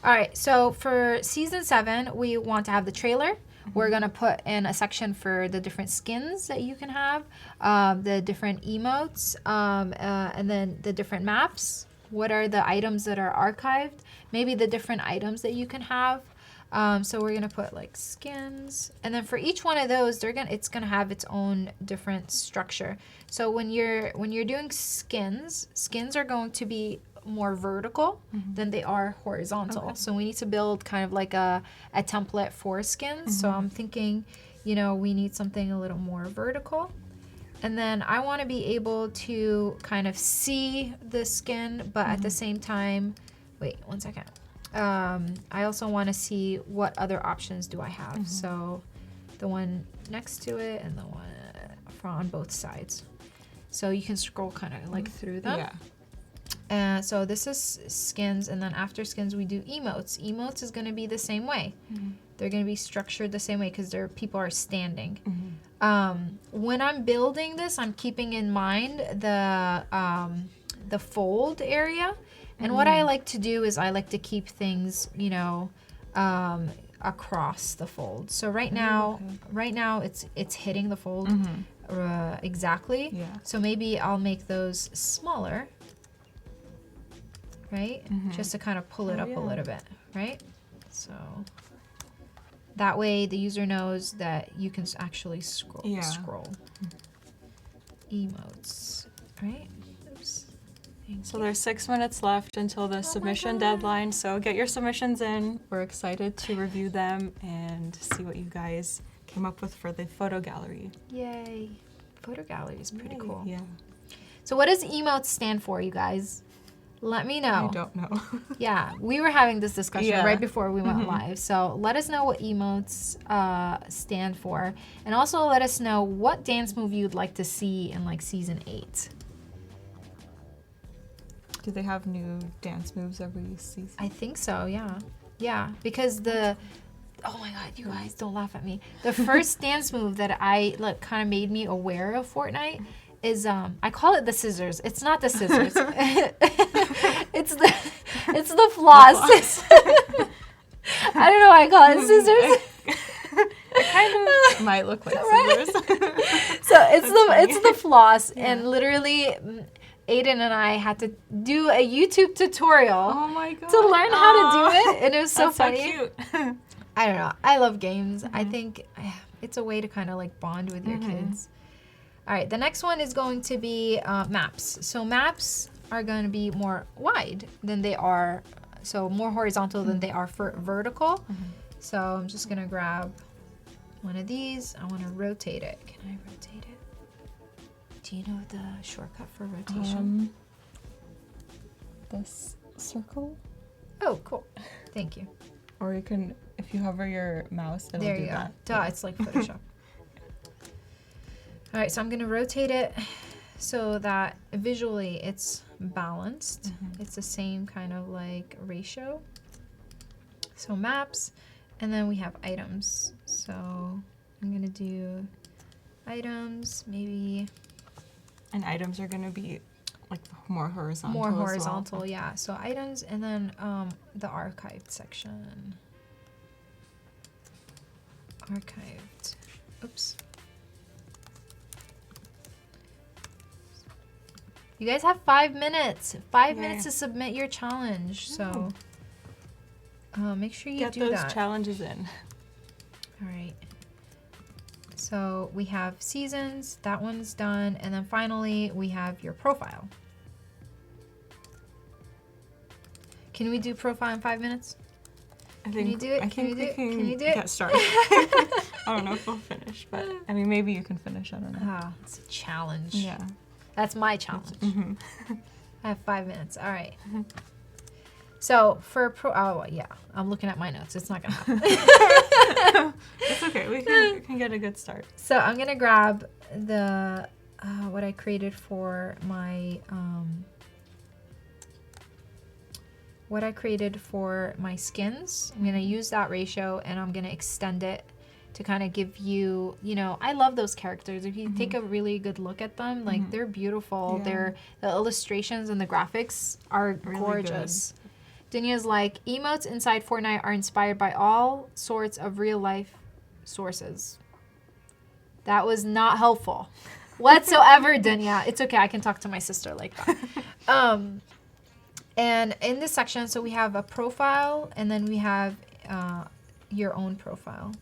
All right, so for season 7, we want to have the trailer. We're gonna put in a section for the different skins that you can have, the different emotes, and then the different maps. What are the items that are archived? Maybe the different items that you can have. So we're gonna put like skins, and then for each one of those, it's gonna have its own different structure. So when you're doing skins are going to be more vertical than they are horizontal. Okay. So we need to build kind of like a template for skins. So I'm thinking, you know, we need something a little more vertical. And then I want to be able to kind of see the skin, but at the same time, wait, one second. I also want to see what other options do I have. So the one next to it and the one on both sides. So you can scroll kind of like through them. Yeah. So this is skins, and then after skins we do emotes. Emotes is going to be the same way. They're going to be structured the same way because people are standing. When I'm building this, I'm keeping in mind the fold area. And what I like to do is I like to keep things, you know, across the fold. So right now it's hitting the fold exactly. Yeah. So maybe I'll make those smaller, right? Just to kind of pull it up a little bit, right? So that way the user knows that you can actually scroll. Yeah. Scroll. Emotes, right? Oops. So there's 6 minutes left until the submission deadline. So get your submissions in. We're excited to review them and see what you guys came up with for the photo gallery. Yay. Photo gallery is pretty cool. Yeah. So what does emotes stand for, you guys? Let me know. I don't know. Yeah, we were having this discussion Yeah. right before we went live. So let us know what emotes stand for. And also let us know what dance move you'd like to see in like season 8. Do they have new dance moves every season? I think so, yeah. Yeah, because oh my god, you guys, don't laugh at me. The first dance move that I like kind of made me aware of Fortnite is I call it the scissors. It's not the scissors. it's the floss. I don't know why I call it scissors. It kind of might look like scissors. So it's the floss, and literally Aiden and I had to do a YouTube tutorial Oh my god. to learn how to do it, and it was so That's funny. so cute. I don't know. I love games. I think it's a way to kind of like bond with your kids. All right, the next one is going to be maps. So maps are going to be more wide than they are, so more horizontal than they are for vertical. So I'm just going to grab one of these. I want to rotate it. Can I rotate it? Do you know the shortcut for rotation? This circle? Oh, cool. Thank you. Or you can, if you hover your mouse, it'll There do you go. that. Duh, it's like Photoshop. All right, so I'm gonna rotate it so that visually it's balanced. It's the same kind of like ratio. So maps, and then we have items. So I'm gonna do items, maybe. And items are going to be like more horizontal. More as well. horizontal, yeah. So items, and then the archived section. Archived. Oops. You guys have 5 minutes. 5 minutes to submit your challenge. So make sure you Get do those that. challenges in. All right. So we have seasons. That one's done. And then finally, we have your profile. Can we do profile in 5 minutes? Can you do it? I Can you think do we it? can Can you do it? get started. I don't know if we'll finish, but I mean, maybe you can finish. I don't know. Ah, it's a challenge. Yeah. That's my challenge. Mm-hmm. I have 5 minutes. All right. So for I'm looking at my notes. It's not gonna happen. It's okay. We can get a good start. So I'm gonna grab the what I created for my skins. I'm gonna use that ratio and I'm gonna extend it to kind of give you, I love those characters. If you take a really good look at them, like they're beautiful. Yeah. The illustrations and the graphics are Really gorgeous. Dunia's like, emotes inside Fortnite are inspired by all sorts of real life sources. That was not helpful whatsoever, Dunya. It's okay, I can talk to my sister like that. And in this section, so we have a profile and then we have your own profile.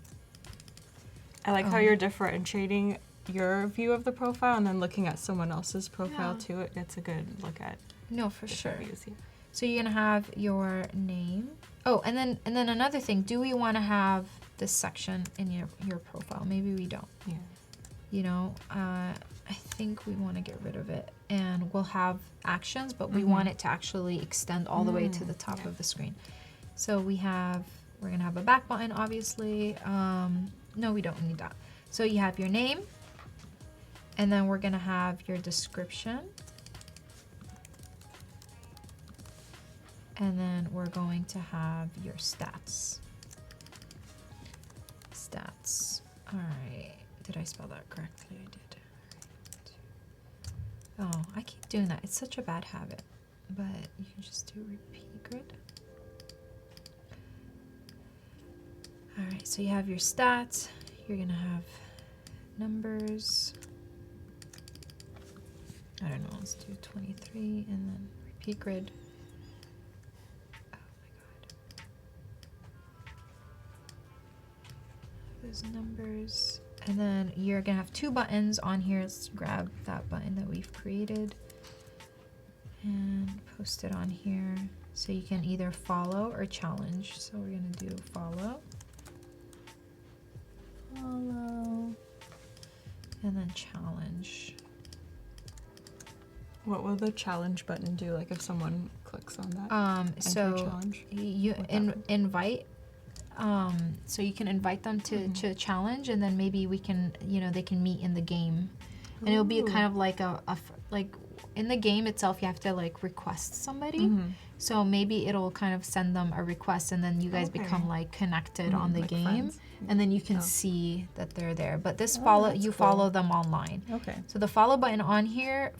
I like how you're differentiating your view of the profile and then looking at someone else's profile too. It gets a good look at No, for sure. views. Yeah. So you're gonna have your name. Oh, and then another thing. Do we want to have this section in your profile? Maybe we don't. Yeah. I think we want to get rid of it, and we'll have actions, but we want it to actually extend all the way to the top of the screen. So we're gonna have a back button, obviously. No, we don't need that. So you have your name, and then we're gonna have your description. And then we're going to have your stats. All right. Did I spell that correctly? I did. Oh, I keep doing that. It's such a bad habit. But you can just do repeat grid. All right. So you have your stats. You're going to have numbers. I don't know. Let's do 23 and then repeat grid. Those numbers, and then you're gonna have 2 buttons on here. Let's grab that button that we've created and post it on here so you can either follow or challenge. So we're gonna do follow, and then challenge. What will the challenge button do? Like if someone clicks on that? So challenge? you invite. So you can invite them to challenge, and then maybe we can, they can meet in the game, and it'll be kind of like like in the game itself. You have to like request somebody, so maybe it'll kind of send them a request, and then you guys become like connected on the like game, friends. and then you can see that they're there. But this that's follow them online. Okay. So the follow button on here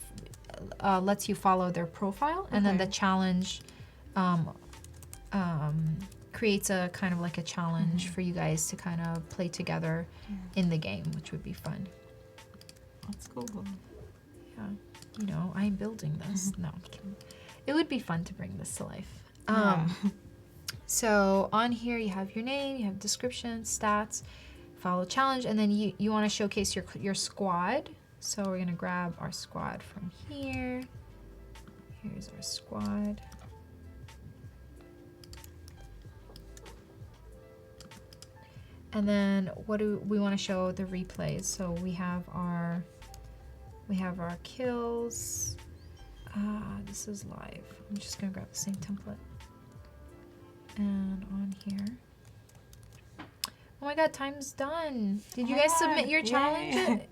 lets you follow their profile, and then the challenge creates a kind of like a challenge for you guys to kind of play together in the game, which would be fun. That's cool. Yeah, I'm building this. No, I'm kidding. It would be fun to bring this to life. So on here you have your name, you have description, stats, follow challenge, and then you want to showcase your squad. So we're gonna grab our squad from here. Here's our squad. And then what do we want to show? The replays. So we have our kills. This is live. I'm just gonna grab the same template. And on here. Oh my god, time's done. Did you guys submit your challenge? Yay.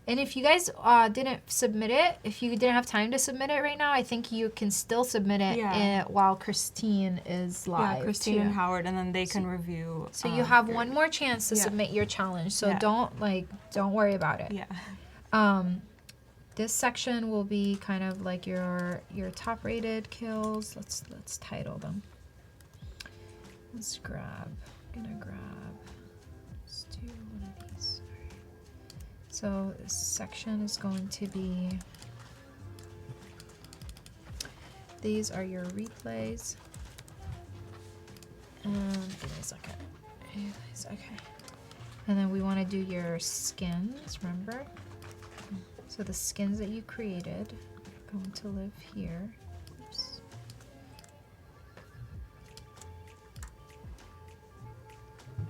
And if you guys didn't submit it, if you didn't have time to submit it right now, I think you can still submit it while Christine is live. Yeah, Christine too. and Howard, and then they can review. So you have one more chance to submit your challenge. So don't worry about it. Yeah. This section will be kind of like your top rated kills. Let's title them. Let's grab. Let's do one of these. So this section is going to be. These are your replays. Give me a second. Okay. And then we want to do your skins, remember? So the skins that you created are going to live here. Oops.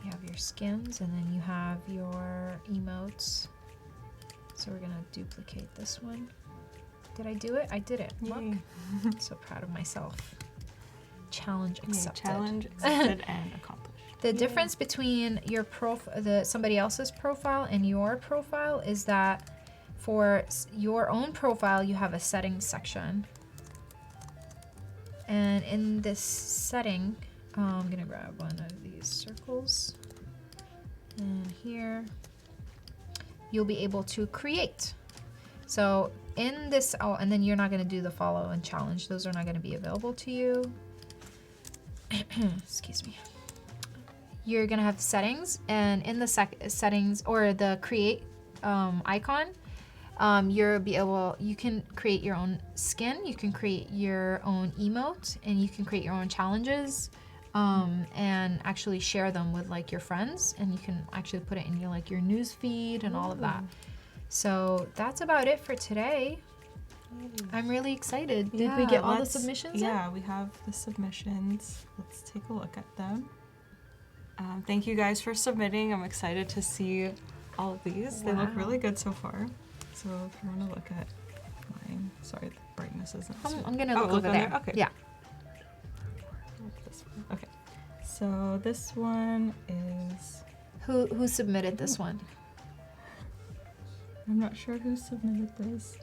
You have your skins, and then you have your emotes. So we're gonna duplicate this one. Did I do it? I did it. Look. So proud of myself. Challenge accepted. Challenge accepted and accomplished. The difference between your somebody else's profile and your profile is that for your own profile, you have a settings section. And in this setting, I'm gonna grab one of these circles. And here, you'll be able to create. So in this, and then you're not gonna do the follow and challenge. Those are not gonna be available to you. Excuse me. You're gonna have settings, and in the settings or the create icon, you can create your own skin, you can create your own emote, and you can create your own challenges, and actually share them with like your friends, and you can actually put it in your news feed and all of that. So that's about it for today. I'm really excited. Did we get all the submissions in? Yeah, we have the submissions. Let's take a look at them. Thank you guys for submitting. I'm excited to see all of these. They look really good so far. So if you want to look at mine, sorry, the brightness isn't. I'm gonna look over there. Okay. Yeah. This one. Okay. So this one is. Who submitted this one? I'm not sure who submitted this.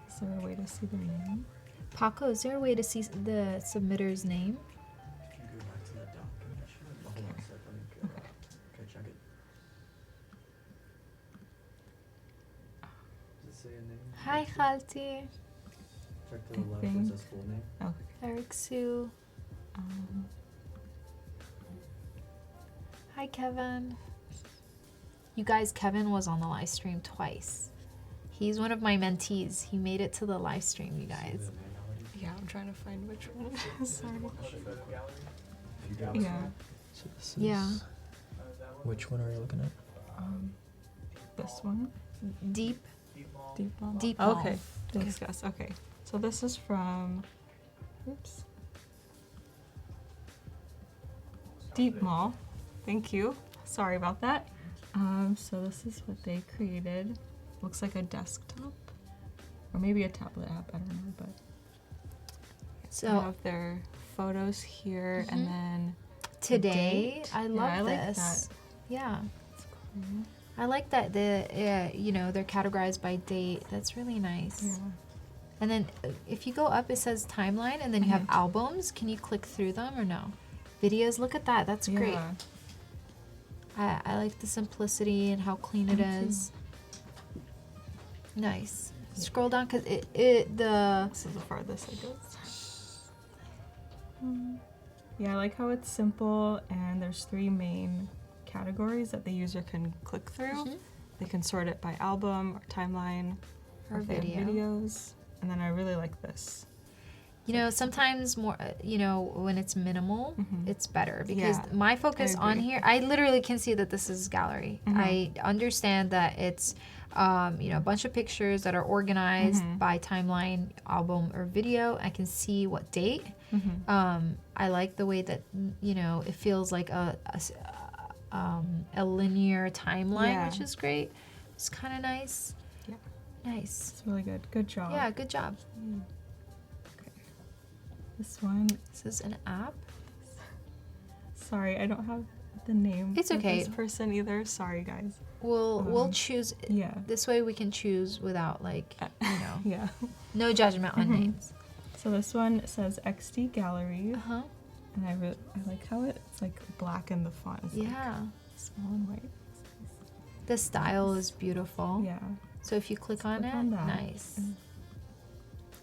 Is there a way to see their name? Paco, is there a way to see the submitter's name? Go back to the documentation. Hold on a sec. Let me check it. Does it say a name? Hi, Khalti. Check to the left where it says full name. Okay. Eric Sue. Hi, Kevin. You guys, Kevin was on the live stream twice. He's one of my mentees. He made it to the live stream, you guys. Yeah, I'm trying to find which one it is. Sorry. Yeah. So this is, Yeah. Which one are you looking at? This one. Deep. Deep Mall. Deep Mall. Okay. Discuss. Okay. So this is from. Oops. Deep Mall. Thank you. Sorry about that. So this is what they created. Looks like a desktop, or maybe a tablet app. I don't know, but So they have their photos here, and then today, date. I love I like this. that. Yeah. It's cool. I like that they're categorized by date. That's really nice. Yeah. And then if you go up, it says timeline, and then you have albums. Can you click through them or no? Videos, look at that. That's great. Yeah. I like the simplicity and how clean it is. Nice. Scroll down because the This is the farthest it goes. Yeah, I like how it's simple, and there's 3 main categories that the user can click through. They can sort it by album or timeline or if they have video. videos. And then I really like this. Sometimes more, when it's minimal, it's better because Yeah, my focus I on agree. here, I literally can see that this is gallery. I understand that it's, a bunch of pictures that are organized by timeline, album, or video. I can see what date. I like the way that, it feels like a linear timeline, which is great. It's kind of nice. Yeah. Nice. It's really good. Good job. Yeah, good job. Okay. This one. This is an app. Sorry, I don't have the name It's of okay. this person either. Sorry, guys. We'll choose. Yeah. This way we can choose without Yeah. no judgment on names. So this one says XD Gallery. Uh-huh. And I like how it's like black in the font. It's like Yeah. small and white. The style is beautiful. Yeah. So if you click on click it, on that. nice.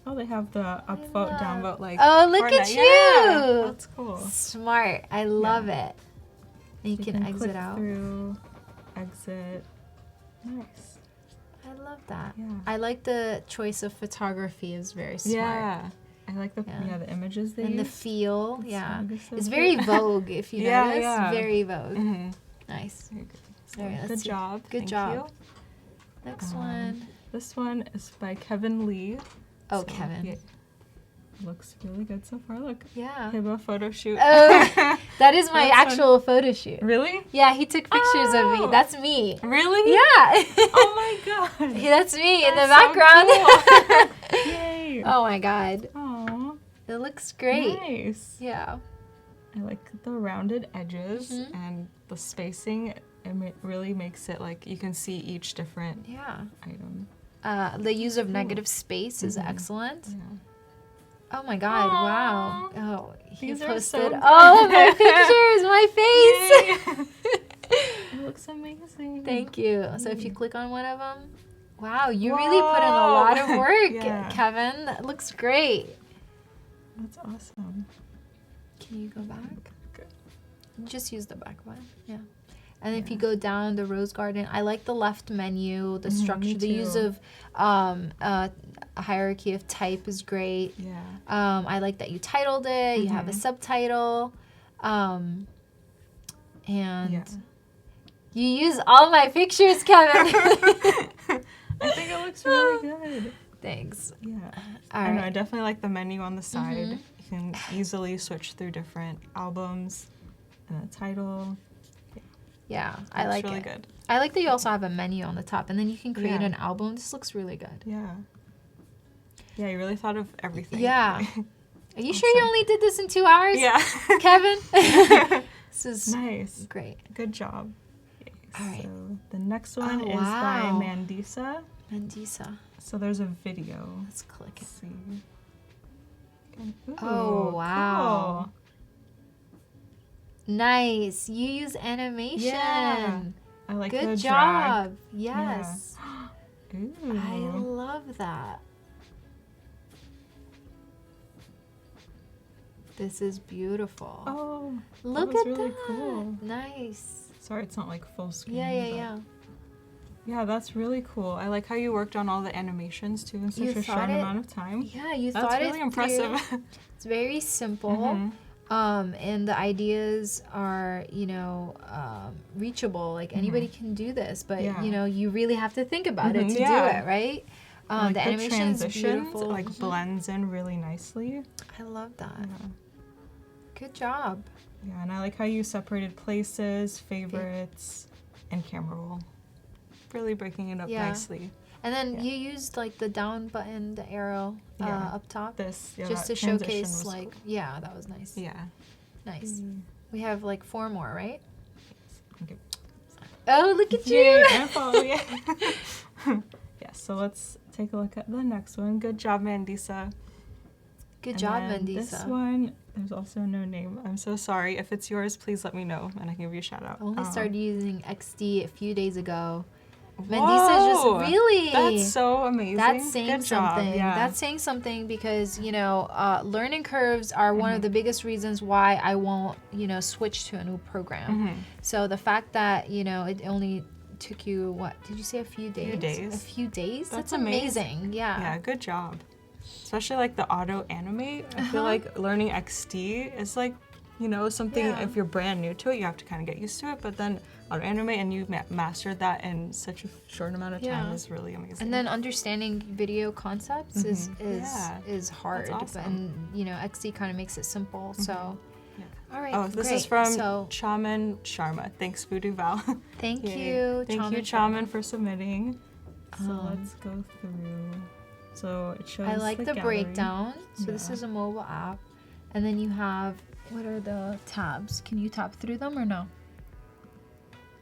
Oh, they have the upvote, downvote, like. Oh, look at Fortnite. you! Yeah, that's cool. Smart. I love it. And you So can exit click out. through, exit. Nice. I love that. Yeah. I like the choice of photography is very smart. Yeah. I like the the images they And the use. feel, It's yeah. so- it's so It's very cute. Vogue, if you Yeah, notice. yeah. Very Vogue. Mm-hmm. Nice. Very good. So, All right, let's good see. job. Good Thank job. you. Next one. This one is by Kevin Lee. Oh, So, Kevin. yeah, looks really good so far. Look. Yeah. HebaH photo shoot. Oh, that is my That's fun. actual photo shoot. Really? Yeah, he took pictures of me. Oh. That's me. Really? Yeah. Oh my god. That's me in the That's so background. cool. Yay. Oh my god. Aw. It looks great. Nice. Yeah. I like the rounded edges Mhm. and the spacing. It really makes it like you can see each different Yeah. item. The use of negative space is Mhm. excellent. Yeah. Oh my god, Aw. wow. Oh, he These are posted so good. all of my pictures, my face. It looks amazing. Thank you. So if you click on one of them, wow, you really put in a lot of Whoa. work, Yeah. Kevin. That looks great. That's awesome. Can you go back? Good. Just use the back one. Yeah. And if you go down the rose garden, I like the left menu, the structure, me the use too. of a hierarchy of type is great. Yeah. I like that you titled it. You have a subtitle, and Yeah. you use all my pictures, Kevin. I think it looks really good. Thanks. Yeah. All I know, I right. definitely like the menu on the side. Mhm. You can easily switch through different albums and the title. Yeah, I Looks like really it. good. I like that you also have a menu on the top, and then you can create Yeah. an album. This looks really good. Yeah. Yeah, you really thought of everything. Yeah. Are you sure you Awesome. only did this in 2 hours? Yeah. Kevin? This is Nice. great. Good job. Okay, All right. So the next one Oh, is by wow. Mandisa. Mandisa. So there's a video. Let's click it. Let's see. Ooh, Oh, wow. cool. Nice. You use animation. Yeah. I like the Good drag. job. Yes. Ooh. I love that. This is beautiful. Oh, Look was at really that. cool. Nice. sorry, it's not like full screen. Yeah, yeah, but- yeah. Yeah, that's really cool. I like how you worked on all the animations too in such You a thought short it- amount of time. Yeah, you That's thought really it impressive. through. It's very simple. Mhm. And the ideas are, reachable. Like anybody can do this, but Yeah. you really have to think about it Mhm, to yeah. do it, right? Like The animation is transitions, beautiful. like Mhm. blends in really nicely. I love that. Yeah. Good job. Yeah, and I like how you separated places, favorites, and camera roll. Really breaking it up Yeah. nicely. And then Yeah. you used like the down button, the arrow Yeah. up top, This, yeah, just to that transition showcase was like, cool. yeah, that was nice. Yeah. Nice. Mm. We have like 4 more, right? Okay. Oh, look at Yay, you. I follow, yeah. Yeah, so let's take a look at the next one. Good job, Mandisa. Good And job, then Mandisa. This one, there's also no name. I'm so sorry. If it's yours, please let me know and I can give you a shout out. I only started using XD a few days ago. Whoa, Mandisa's just really. That's so amazing. That's saying Good job, something. Yeah. That's saying something because, learning curves are one of the biggest reasons why I won't, switch to a new program. Mhm. So the fact that, it only took you, what, did you say a few days? days. A few days? That's That's amazing. Yeah. Yeah, good job. Especially like the auto animate. I feel like learning XD is like, something Yeah. if you're brand new to it, you have to kind of get used to it. But then auto animate and you've mastered that in such a short amount of time Yeah. is really amazing. And then understanding video concepts is Yeah. is hard. That's awesome. And, XD kind of makes it simple. So, Yeah. all right. Oh, this great. is from So, Chaman Sharma. Thanks, Voodoo Val. thank Yay. you, Thank you, Chaman. Chaman, for submitting. So Um, let's go through. So it shows I like the gallery. breakdown. So this Yeah. is a mobile app. And then you have, what are the tabs? Can you tap through them or no?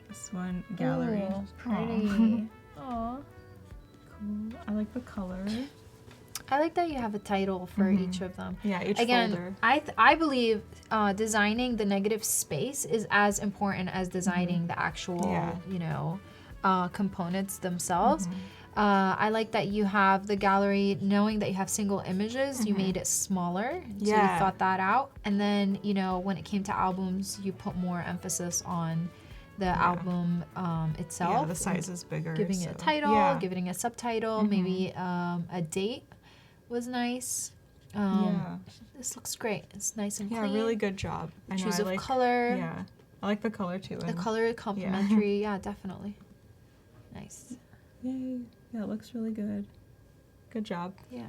This one, gallery. Ooh, Aw. pretty. Aw. Cool. I like the color. I like that you have a title for each of them. Yeah, each Again, folder. I believe designing the negative space is as important as designing the actual, Yeah. components themselves. I like that you have the gallery, knowing that you have single images, you made it smaller. So you Yeah. thought that out. And then, you know, when it came to albums, you put more emphasis on the album itself. Yeah, the size is bigger. Giving it a so- title, Yeah. giving it a subtitle, maybe a date was nice. Yeah. This looks great. It's nice and Yeah, clean. really good job. I know, Choose I of like, color. Yeah. I like the color too. The and- color complementary. Yeah, definitely. Nice. Yay. Yeah, it looks really good. Good job. Yeah.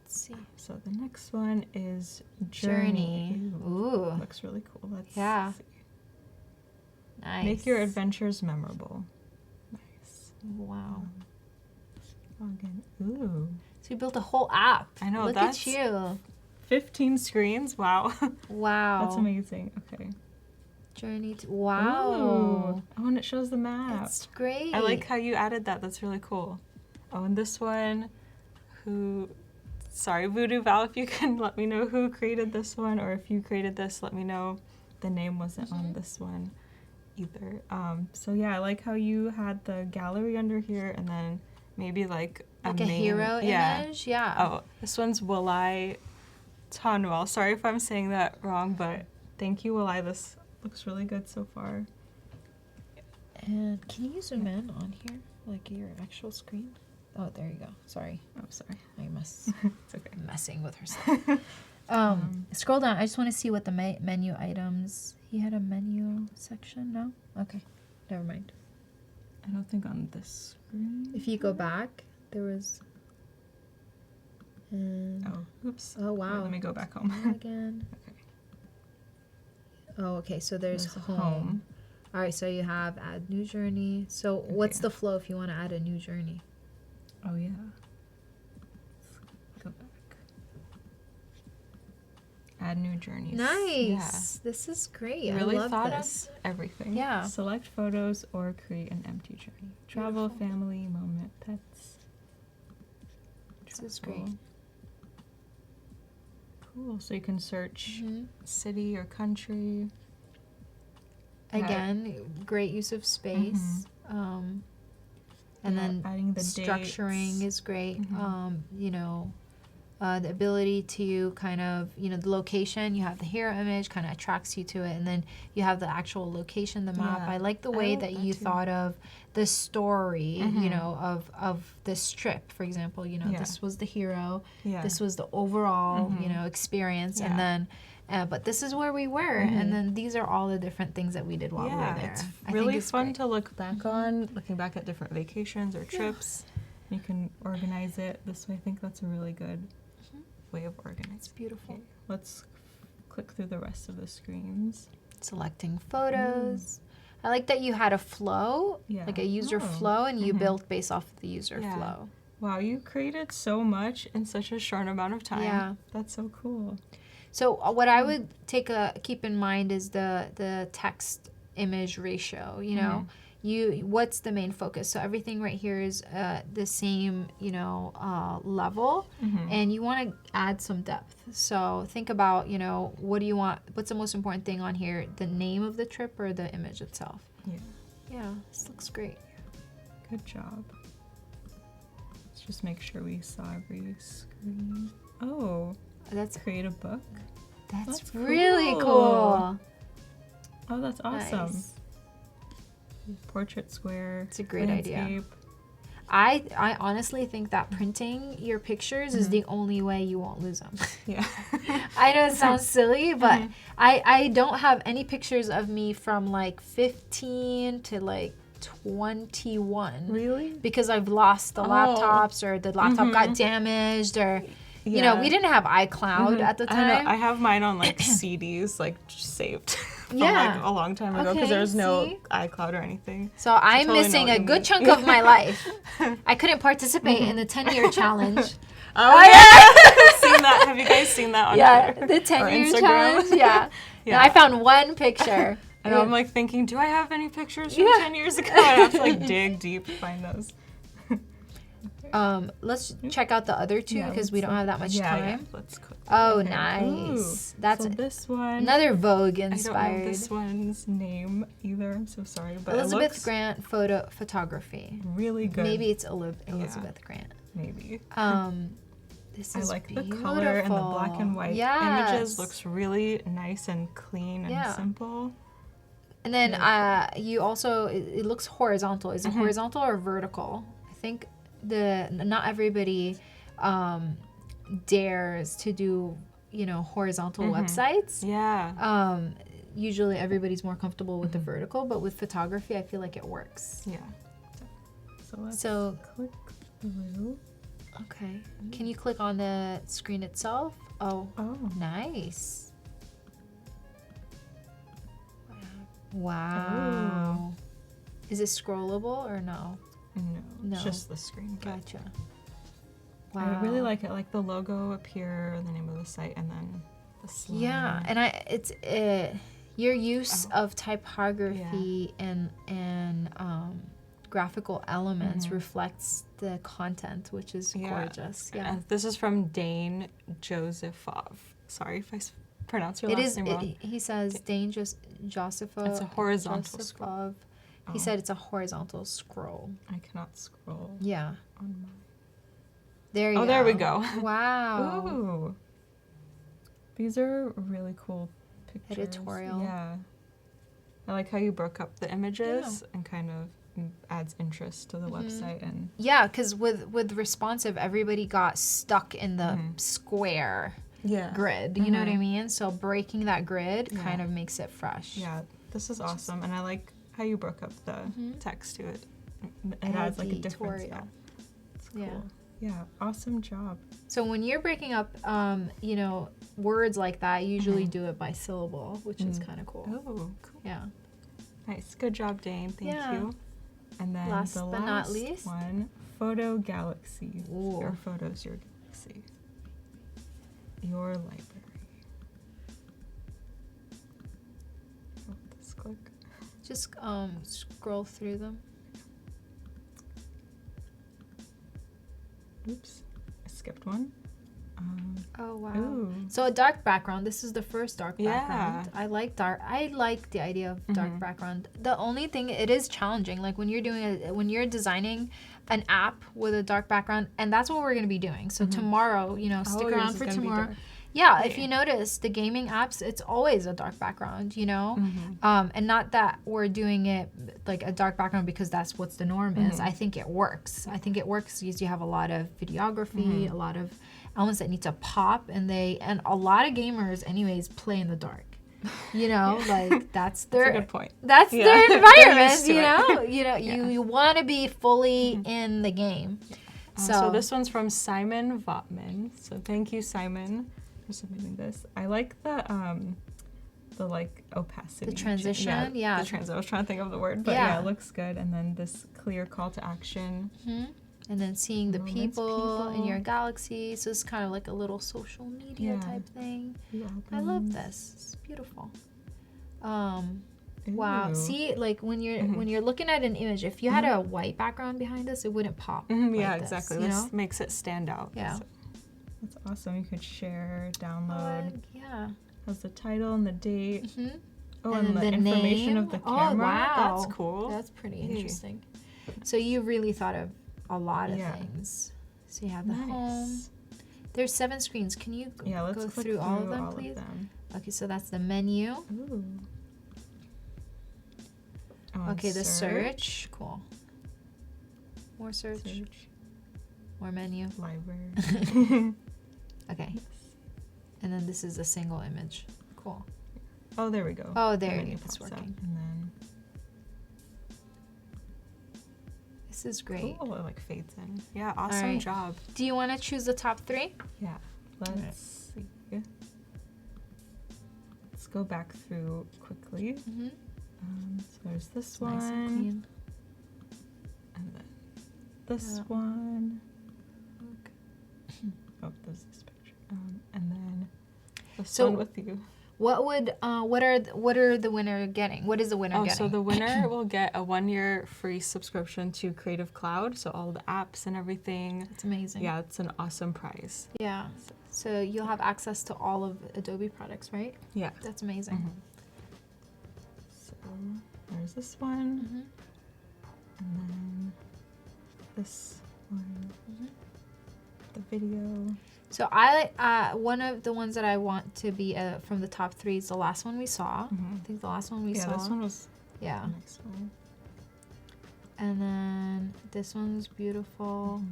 Let's see. So the next one is Journey. Journey. Ooh. Looks really cool. Let's Yeah. see. Nice. Make your adventures memorable. Nice. Wow. Log in. Ooh. So you built a whole app. I know, Look that's- at you. 15 screens. Wow. Wow. That's amazing. Okay. Journey to wow. Ooh. Oh, and it shows the map. That's great. I like how you added that. That's really cool. Oh, and this one, sorry, Voodoo Val, if you can let me know who created this one, or if you created this, let me know. The name wasn't on this one either. So yeah, I like how you had the gallery under here, and then maybe like a main, hero image. Yeah. Oh, this one's Walai Tonwell. Sorry if I'm saying that wrong, but thank you, Walai. This looks really good so far. And can you zoom in on here, like your actual screen? Oh, there you go. Sorry, Oh, sorry. I must It's okay. messing with herself. Scroll down. I just want to see what the menu items. He had a menu section. No. Okay. Never mind. I don't think on this screen. If you go back, there was. Oh, oops. Oh Here, wow. let me go back home. Again. Okay. Oh, okay. So there's a home. All right. So you have add new journey. So what's the flow if you want to add a new journey? Oh, yeah. Let's go back. Add new journeys. Nice. This is great. Yeah. I Really love thought this. of everything. Yeah. Select photos or create an empty journey. Travel, family, moment, pets. This is great. Travel. Cool. So you can search Mhm. city or country. Yeah. Again, great use of space. And Yeah, then adding the structuring dates. is great. Mhm. You know, the ability to kind of, you know, the location, you have the hero image, kind of attracts you to it. And then you have the actual location, the map. Yeah. I like the I way like that that you too. thought of the story, you Mhm. know, of this trip, for example. You know, Yeah. this was the hero. Yeah. This was the overall, you Mhm. know, experience. Yeah. And then, but this is where we were. Mhm. And then these are all the different things that we did while we were there. It's I think really it's fun great. to look back on, looking back at different vacations or trips. You can organize it this way. I think that's a really good way of organizing. It's beautiful. Okay, let's click through the rest of the screens. Selecting photos. I like that you had a flow, Yeah. like a user Oh. flow, and you Mhm. built based off of the user Yeah. flow. Wow, you created so much in such a short amount of time. Yeah. That's so cool. So what I would keep in mind is the text image ratio. You know, what's the main focus? So everything right here is the same, you know, level, and you want to add some depth. So think about, you know, what do you want? What's the most important thing on here? The name of the trip or the image itself? Yeah. Yeah, this looks great. Good job. Let's just make sure we saw every screen. Oh, That's create a book. That's That's really cool. cool. Oh, that's awesome. Nice. Portrait square. It's a great idea. landscape. I honestly think that printing your pictures is the only way you won't lose them. Yeah. I know it sounds silly, but I don't have any pictures of me from like 15 to like 21. Really? Because I've lost the laptops, or the laptop got damaged, or you know, we didn't have iCloud at the I know. time. I have mine on like CDs, like just saved from Yeah. like a long time ago because Okay, there was no see? iCloud or anything. So I'm totally know missing what a you good mean. chunk of my life. I couldn't participate in the 10-year challenge. Oh yeah, seen that? Have you guys seen that on Yeah, Twitter? the Or 10-year Instagram? challenge. Yeah. Yeah. And I found one picture. And I'm like thinking, do I have any pictures from Yeah. 10 years ago? I have to like dig deep to find those. Let's check out the other two Yeah, because we let's don't have that much time. Yeah, let's quickly. Oh, Okay. nice. Ooh, That's so this one. another Vogue I don't know inspired. this one's name either. I'm so sorry, but Elizabeth it looks Grant photography. really good. Maybe it's Elizabeth Grant. Maybe. This I is like beautiful. the color and the black and white Yes. images. Looks really nice and clean and Yeah. simple. And then you also it looks horizontal. Is it horizontal or vertical? I think not everybody dares to do horizontal websites. Yeah. Usually everybody's more comfortable with the vertical, but with photography, I feel like it works. Yeah. So let's So click through. okay, can you click on the screen itself? Oh, Oh. nice. Wow. Is it scrollable or no? No. Just the screen. but Gotcha. I really like it. Like the logo up here, the name of the site, and then the slide. Yeah, and your use of typography and graphical elements reflects the content, which is gorgeous. Yeah, This is from Dane Josephov. Sorry if I pronounce your last name wrong. He says Dane Josephov. It's a horizontal scroll. Josephov. He said it's a horizontal scroll. I cannot scroll Yeah. on my. There you go. Oh, there we go. Wow. Ooh. These are really cool pictures. Editorial. Yeah. I like how you broke up the images and kind of adds interest to the website and Yeah, because with responsive, everybody got stuck in the square grid. You know what I mean? So breaking that grid kind of makes it fresh. yeah, this is awesome. And I like how you broke up the text to it. It adds like a difference. Editorial. Yeah. It's cool. Yeah. Yeah, awesome job. So when you're breaking up, words like that, you usually do it by syllable, which is kind of cool. Oh, cool. Yeah. Nice. Good job, Dane. Thank Yeah. you. And then Last the but not last least? one, Photo Galaxy. Ooh. Your photos, your galaxy. Your library. Oh, this click. Just scroll through them. Oops, I skipped one. Oh wow. Ooh. So a dark background. This is the first dark Yeah. background. I like the idea of dark background. The only thing, it is challenging. Like when you're designing an app with a dark background, and that's what we're gonna be doing. So tomorrow, stick yours around is for gonna be tomorrow. dark. Yeah, if you notice, the gaming apps, it's always a dark background, and not that we're doing it like a dark background because that's what the norm is. I think it works. I think it works because you have a lot of videography, a lot of elements that need to pop, and a lot of gamers, anyways, play in the dark. Like that's their That's a good point. That's Yeah. their They're environment. used to You want to be fully in the game. So this one's from Simon Votman. So thank you, Simon, for submitting this. I like the like opacity. The transition, yeah. The transition. I was trying to think of the word, but yeah, it looks good. And then this clear call to action. And then seeing the Moments, people in people. your galaxy. So it's kind of like a little social media type thing. I love this. It's beautiful. Wow. Ooh. See, like when you're looking at an image, if you had a white background behind us, it wouldn't pop. Yeah, like this, exactly. You This know? makes it stand out. Yeah. So that's awesome. You could share, download. Yeah. Has the title and the date. Oh, And and the the information name. of the Oh, camera. wow. That's cool. That's pretty interesting. So you really thought of a lot of Yeah. things. So you have the home. Nice. There's 7 screens. Can you Yeah, let's go click through all of them, all please? them. Okay, so that's the menu. Ooh. Oh, Okay, the search. Cool. More search. More menu. Library. Okay. And then this is a single image. Cool. Oh, there we go. Oh, The there menu it's pops up, working. and then This is great. cool, it like fades in. Yeah, awesome right. job. Do you want to choose the top 3? Yeah. Let's see. Let's go back through quickly. So there's this one, Nice and clean. and then this one. Oh, there's this picture. And then this So one with you. what are the winner getting? What is the winner Oh, getting? so the winner will get a 1-year free subscription to Creative Cloud, so all the apps and everything. It's amazing. Yeah, it's an awesome prize. Yeah. So you'll have access to all of Adobe products, right? Yeah. That's amazing. So there's this one, Mm-hmm. and then this one, the video. So I one of the ones that I want to be from the top 3 is the last one we saw. I think the last one we saw. Yeah, this one was Yeah. the next one. And then this one's beautiful.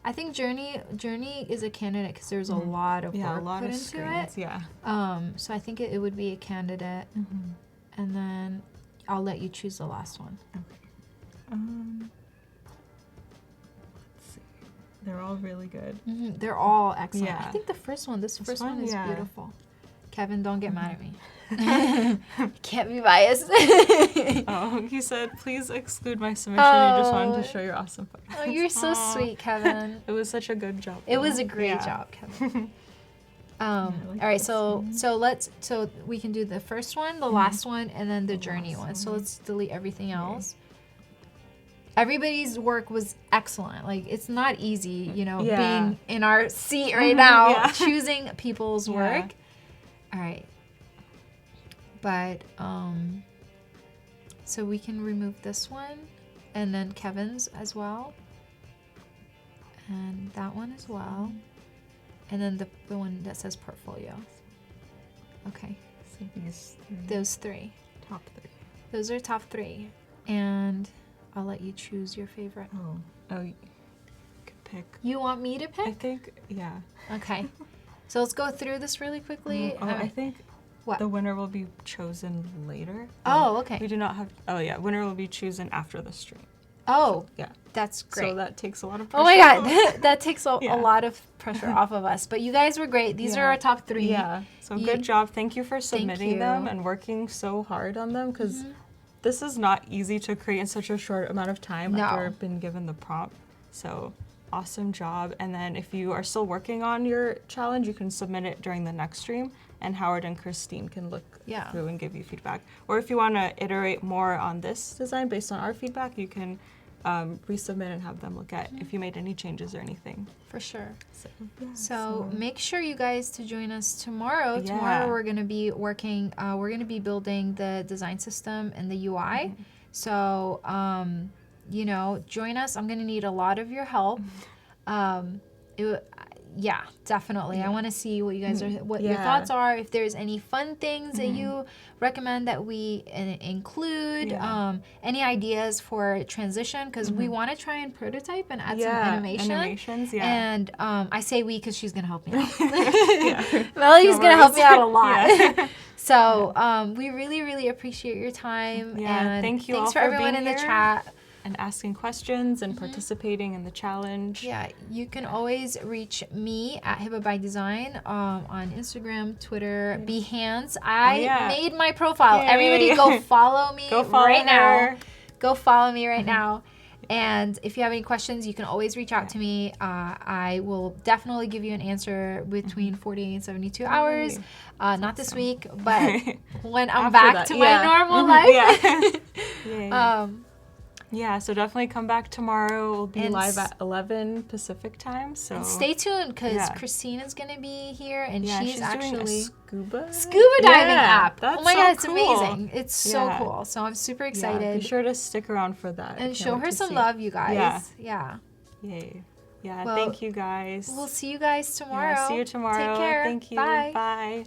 I think Journey is a candidate because there's a lot of Yeah, work a lot put of into screens. it. Yeah. So I think it would be a candidate. And then I'll let you choose the last one. Let's see. They're all really good. They're all excellent. I Yeah. think the first one, this first one one, is yeah. beautiful. Kevin, don't get mad at me. Can't be biased. Oh, he said, please exclude my submission. You just wanted to show your awesome photos. Oh, you're so Aw. sweet, Kevin. It was such a good job. It was though. a great Yeah. job, Kevin. like All right, this so one. so we can do the first one, the last one, and then the journey last one. So one. let's delete everything else. Everybody's work was excellent. Like, it's not easy, Yeah. being in our seat right now, Yeah. choosing people's Yeah. work. All right. But so we can remove this one, and then Kevin's as well, and that one as well, and then the one that says portfolio. Okay, So these three, those 3. top 3. Those are top 3, and I'll let you choose your favorite. Oh, you could pick. You want me to I pick? think, yeah. Okay. So let's go through this really quickly. Oh, I think What? the winner will be chosen later. Oh, okay. We do not have. Oh, yeah. Winner will be chosen after the stream. Oh, Yeah. that's great. So that takes a lot of pressure. Oh my off. God, that takes a Yeah. lot of pressure off of us. But you guys were great. These are Yeah. our top 3. Yeah. So You- good job. Thank you for submitting them you. and working so hard on them because this is not easy to create in such a short amount of time No. after being given the prompt. So awesome job. And then if you are still working on your challenge, you can submit it during the next stream and Howard and Christine can look Yeah. through and give you feedback. Or if you want to iterate more on this design based on our feedback, you can resubmit and have them look at if you made any changes or anything. For sure. So, yeah, So make sure you guys to join us tomorrow. Yeah. Tomorrow we're going to be working, we're going to be building the design system and the UI. So, join us. I'm going to need a lot of your help. Yeah, definitely. I want to see what you guys are, what your Yeah. thoughts are. If there's any fun things that you recommend that we include, Yeah. any ideas for transition, because we want to try and prototype and add some Yeah, animation. animations, yeah. And I say we because she's gonna help me out. Yeah. Melly's No gonna help me worries. out a lot. Yeah. So we really, really appreciate your time. Yeah, and thank you thanks all for for everyone being in the here. chat. And asking questions and participating in the challenge. Yeah, you can always reach me at HebaH by Design on Instagram, Twitter, Behance. I yeah. made my profile. Yay. Everybody go follow me Go follow right now. her. Go follow me right now. And if you have any questions, you can always reach out to me. I will definitely give you an answer between 48 and 72 hours. Not this week, but when I'm After back that, to my yeah. normal life. Yeah. Yeah, so definitely come back tomorrow. We'll be And live at 11 Pacific time. So And stay tuned because Yeah. Christine is going to be here and yeah, she's doing actually a scuba diving Yeah, app. That's Oh my so God, it's cool. amazing. It's so Yeah. cool. So I'm super Yeah, excited. be sure to stick around for that. I And can't show wait her to some see. love, you guys. Yeah. Yeah. Yay. Yeah, Well, thank you guys. We'll see you guys tomorrow. Yeah, see you tomorrow. Take care. Thank you. Bye. Bye.